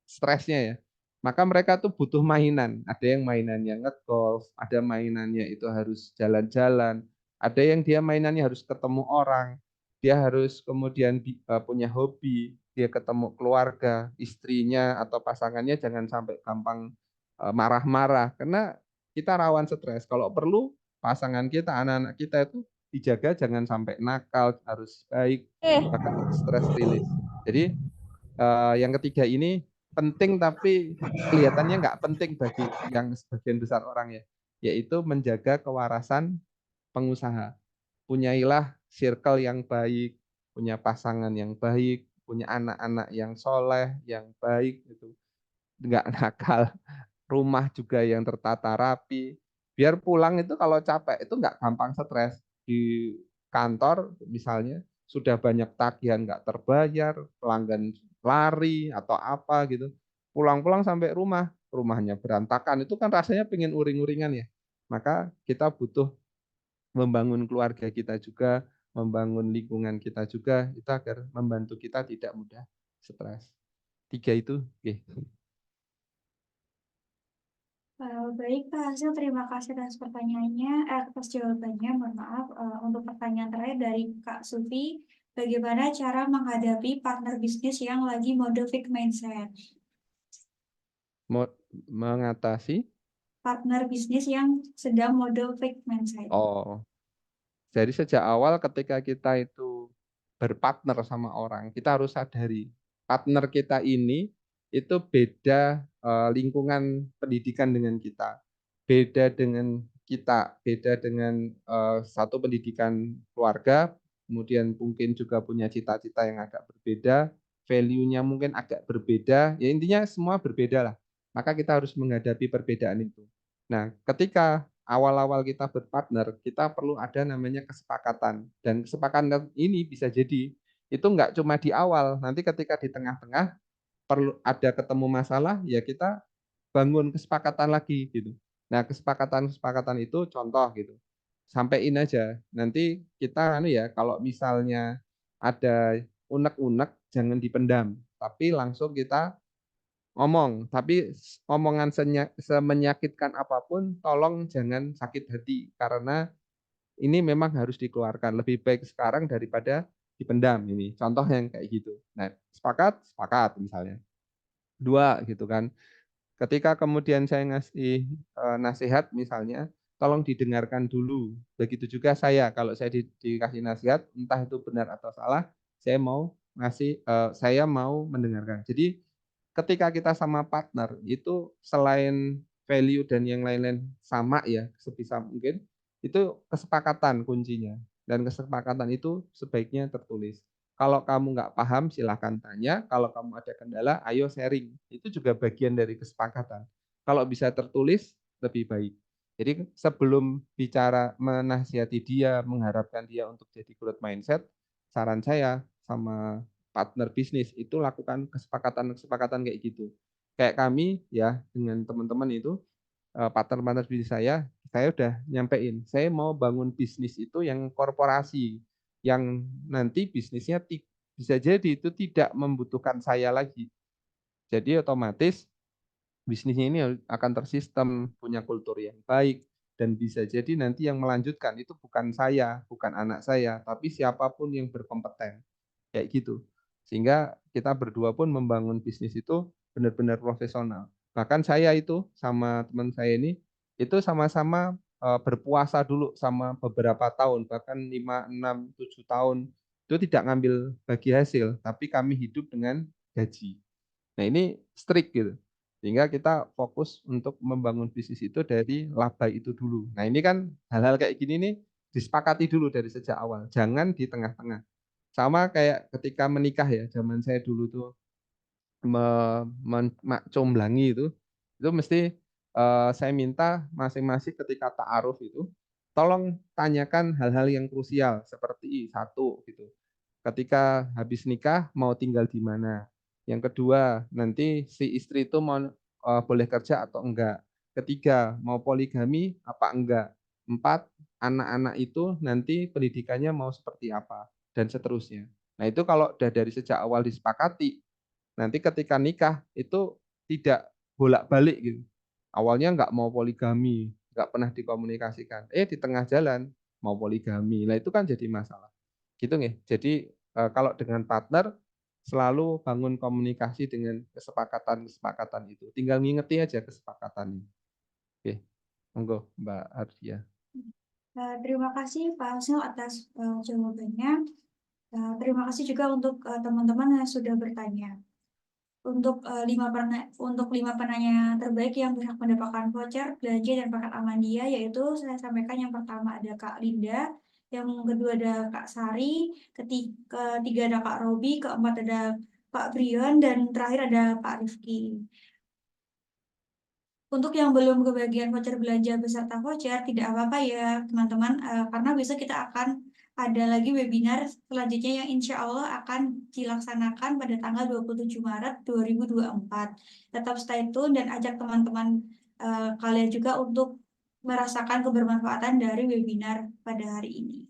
stresnya ya. Maka mereka tuh butuh mainan. Ada yang mainannya ngegolf, ada mainannya itu harus jalan-jalan, ada yang dia mainannya harus ketemu orang, dia harus kemudian punya hobi, dia ketemu keluarga, istrinya atau pasangannya jangan sampai gampang marah-marah karena kita rawan stres. Kalau perlu pasangan kita, anak-anak kita itu dijaga jangan sampai nakal, harus baik, bahkan stress release. Jadi yang ketiga ini penting tapi kelihatannya nggak penting bagi yang sebagian besar orang ya, yaitu menjaga kewarasan pengusaha. Punyailah circle yang baik, punya pasangan yang baik, punya anak-anak yang soleh, yang baik, gitu. Nggak nakal, rumah juga yang tertata rapi. Biar pulang itu kalau capek itu nggak gampang stres. Di kantor misalnya sudah banyak tagihan nggak terbayar, pelanggan lari atau apa gitu. Pulang-pulang sampai rumah, rumahnya berantakan, itu kan rasanya pengen uring-uringan ya. Maka kita butuh membangun keluarga kita juga, membangun lingkungan kita juga, itu agar membantu kita tidak mudah stres. 3 itu, oke. Baik Pak Hasil, terima kasih atas pertanyaannya, atas jawabannya. Mohon maaf, untuk pertanyaan terakhir dari Kak Sufi, bagaimana cara menghadapi partner bisnis yang lagi mode fixed mindset? Mengatasi. Partner bisnis yang sedang mode fixed mindset. Oh, jadi sejak awal ketika kita itu berpartner sama orang, kita harus sadari partner kita ini itu beda lingkungan pendidikan dengan kita, beda dengan kita, beda dengan satu pendidikan keluarga, kemudian mungkin juga punya cita-cita yang agak berbeda, value-nya mungkin agak berbeda, ya intinya semua berbeda lah. Maka kita harus menghadapi perbedaan itu. Nah, ketika awal-awal kita berpartner, kita perlu ada namanya kesepakatan. Dan kesepakatan ini bisa jadi itu nggak cuma di awal, nanti ketika di tengah-tengah perlu ada ketemu masalah, ya kita bangun kesepakatan lagi gitu. Nah, kesepakatan itu contoh gitu. Sampaiin aja. Nanti kita kalau misalnya ada unek-unek jangan dipendam, tapi langsung kita ngomong. Tapi omongan semenyakitkan apapun tolong jangan sakit hati karena ini memang harus dikeluarkan. Lebih baik sekarang daripada dipendam ini. Contoh yang kayak gitu. Nah, sepakat, sepakat misalnya. Dua gitu kan. Ketika kemudian saya ngasih nasihat misalnya, tolong didengarkan dulu. Begitu juga saya, kalau saya dikasih nasihat, entah itu benar atau salah, saya mau mendengarkan. Jadi ketika kita sama partner itu selain value dan yang lain-lain sama ya, sebisa mungkin itu kesepakatan kuncinya. Dan kesepakatan itu sebaiknya tertulis. Kalau kamu nggak paham, silahkan tanya. Kalau kamu ada kendala, ayo sharing. Itu juga bagian dari kesepakatan. Kalau bisa tertulis, lebih baik. Jadi sebelum bicara menasihati dia, mengharapkan dia untuk jadi growth mindset, saran saya sama partner bisnis itu lakukan kesepakatan-kesepakatan kayak gitu. Kayak kami ya dengan teman-teman itu, partner-partner bisnis saya udah nyampein, saya mau bangun bisnis itu yang korporasi, yang nanti bisnisnya bisa jadi itu tidak membutuhkan saya lagi. Jadi otomatis bisnisnya ini akan tersistem, punya kultur yang baik, dan bisa jadi nanti yang melanjutkan itu bukan saya, bukan anak saya, tapi siapapun yang berkompeten. Kayak gitu. Sehingga kita berdua pun membangun bisnis itu benar-benar profesional. Bahkan saya itu sama teman saya ini itu sama-sama berpuasa dulu sama beberapa tahun, bahkan 5, 6, 7 tahun itu tidak ngambil bagi hasil, tapi kami hidup dengan gaji. Nah, ini strict gitu. Sehingga kita fokus untuk membangun bisnis itu dari laba itu dulu. Nah, ini kan hal-hal kayak gini nih disepakati dulu dari sejak awal. Jangan di tengah-tengah. Sama kayak ketika menikah ya, zaman saya dulu tuh comblangi itu mesti saya minta masing-masing ketika ta'aruf itu, tolong tanyakan hal-hal yang krusial seperti satu gitu. Ketika habis nikah mau tinggal di mana? Yang kedua, nanti si istri itu mau boleh kerja atau enggak? Ketiga, mau poligami apa enggak? Empat, anak-anak itu nanti pendidikannya mau seperti apa? Dan seterusnya. Nah, itu kalau udah dari sejak awal disepakati, nanti ketika nikah itu tidak bolak-balik gitu. Awalnya nggak mau poligami, nggak pernah dikomunikasikan. Di tengah jalan mau poligami. Nah, itu kan jadi masalah. Gitu nih. Jadi kalau dengan partner selalu bangun komunikasi dengan kesepakatan-kesepakatan itu. Tinggal ngingeti aja kesepakatannya. Oke, monggo Mbak Ardia. Terima kasih Pak Hasnul atas jawabannya. Terima kasih juga untuk teman-teman yang sudah bertanya. Untuk lima penanya terbaik yang berhak mendapatkan voucher belanja dan paket Amandia, yaitu saya sampaikan yang pertama ada Kak Linda, yang kedua ada Kak Sari, ketiga ada Kak Robi, keempat ada Pak Brion, dan terakhir ada Pak Rifki. Untuk yang belum kebagian voucher belanja beserta voucher, tidak apa-apa ya teman-teman, karena besok kita akan ada lagi webinar selanjutnya yang insya Allah akan dilaksanakan pada tanggal 27 Maret 2024. Tetap stay tune dan ajak teman-teman kalian juga untuk merasakan kebermanfaatan dari webinar pada hari ini.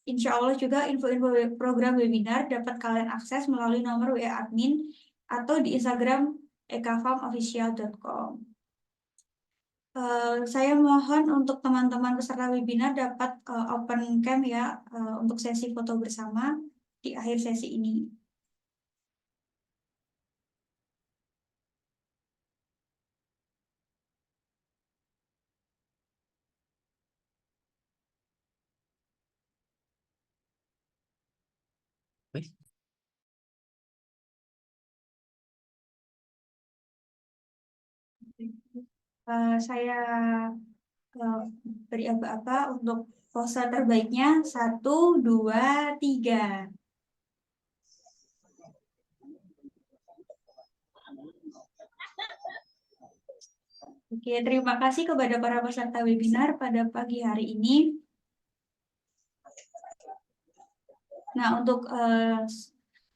Insya Allah juga info-info program webinar dapat kalian akses melalui nomor WA admin atau di Instagram ekafamofficial.com. Saya mohon untuk teman-teman peserta webinar dapat open cam ya untuk sesi foto bersama di akhir sesi ini. Saya beri aba-aba untuk pose terbaiknya 1, 2, 3. Oke, terima kasih kepada para peserta webinar pada pagi hari ini. Nah, untuk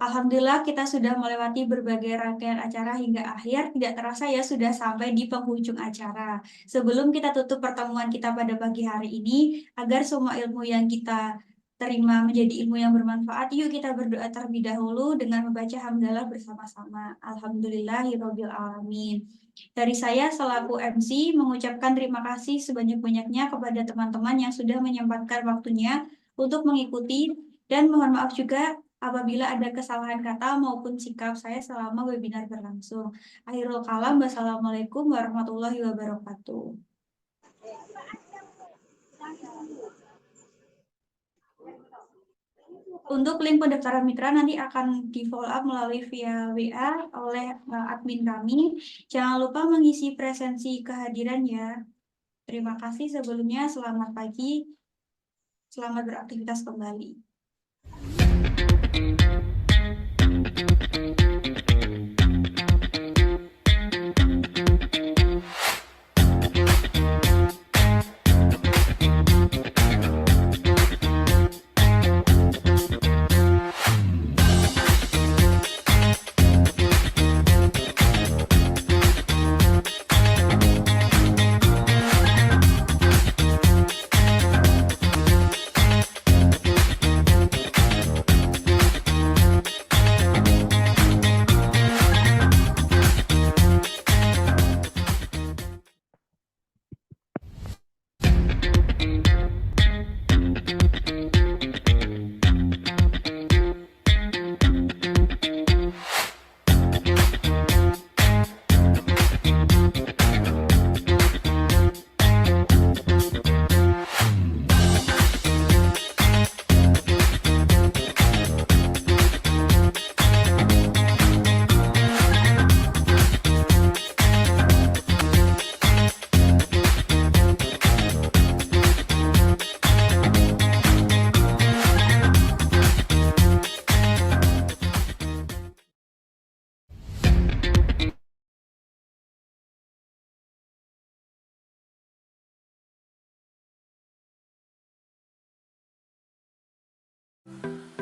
Alhamdulillah kita sudah melewati berbagai rangkaian acara hingga akhir, tidak terasa ya sudah sampai di penghujung acara. Sebelum kita tutup pertemuan kita pada pagi hari ini, agar semua ilmu yang kita terima menjadi ilmu yang bermanfaat, yuk kita berdoa terlebih dahulu dengan membaca hamdalah bersama-sama. Alhamdulillahirabbil alamin. Dari saya selaku MC mengucapkan terima kasih sebanyak-banyaknya kepada teman-teman yang sudah menyempatkan waktunya untuk mengikuti, dan mohon maaf juga apabila ada kesalahan kata maupun sikap saya selama webinar berlangsung. Akhirul kalam, wassalamualaikum warahmatullahi wabarakatuh. Untuk link pendaftaran mitra nanti akan di follow up melalui via WA oleh admin kami. Jangan lupa mengisi presensi kehadiran ya. Terima kasih sebelumnya, selamat pagi, selamat beraktivitas kembali.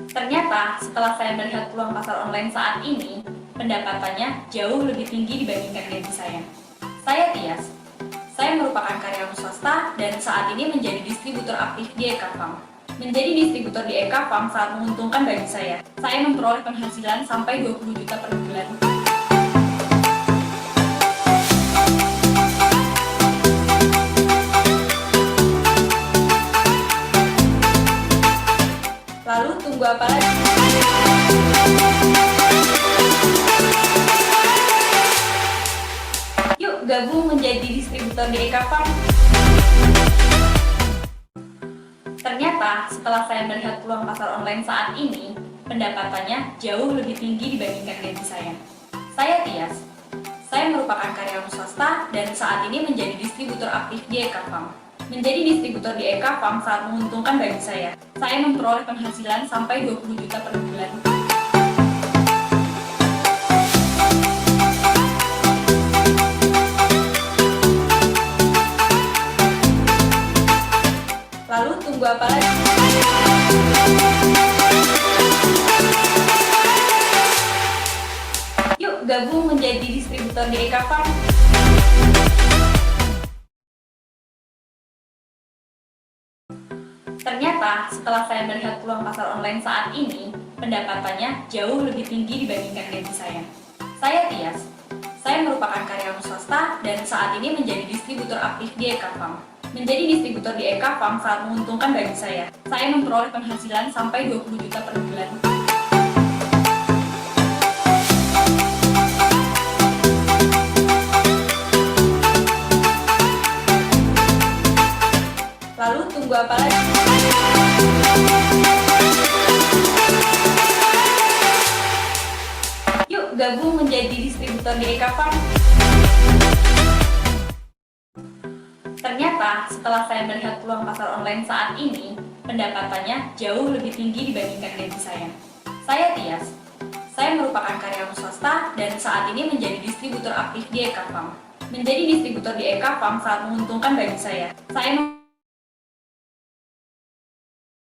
Ternyata setelah saya melihat peluang pasar online saat ini, pendapatannya jauh lebih tinggi dibandingkan gaji saya. Saya Tias. Saya merupakan karyawan swasta dan saat ini menjadi distributor aktif di Eka Farm. Menjadi distributor di Eka Farm sangat menguntungkan bagi saya. Saya memperoleh penghasilan sampai 20 juta per bulan. Lalu tunggu apa lagi? Yuk gabung menjadi distributor di Eka Farm. Ternyata setelah saya melihat peluang pasar online saat ini, pendapatannya jauh lebih tinggi dibandingkan gaji saya. Saya Tias. Saya merupakan karyawan swasta dan saat ini menjadi distributor aktif di Eka Farm. Menjadi distributor di Eka Farm sangat menguntungkan bagi saya. Saya memperoleh penghasilan sampai 20 juta per bulan. Lalu tunggu apa lagi? Yuk gabung menjadi distributor di Eka Farm. Ternyata setelah saya melihat peluang pasar online saat ini, pendapatannya jauh lebih tinggi dibandingkan gaji saya. Saya Tias. Saya merupakan karyawan swasta dan saat ini menjadi distributor aktif di Eka Farm. Menjadi distributor di Eka Farm sangat menguntungkan bagi saya. Saya memperoleh penghasilan sampai 20 juta per bulan. Lalu tunggu apa lagi? Yuk gabung menjadi distributor di Eka Farm. Ternyata setelah saya melihat peluang pasar online saat ini, pendapatannya jauh lebih tinggi dibandingkan gaji saya. Saya Tias. Saya merupakan karyawan swasta dan saat ini menjadi distributor aktif di Eka Farm. Menjadi distributor di Eka Farm sangat menguntungkan bagi saya. Saya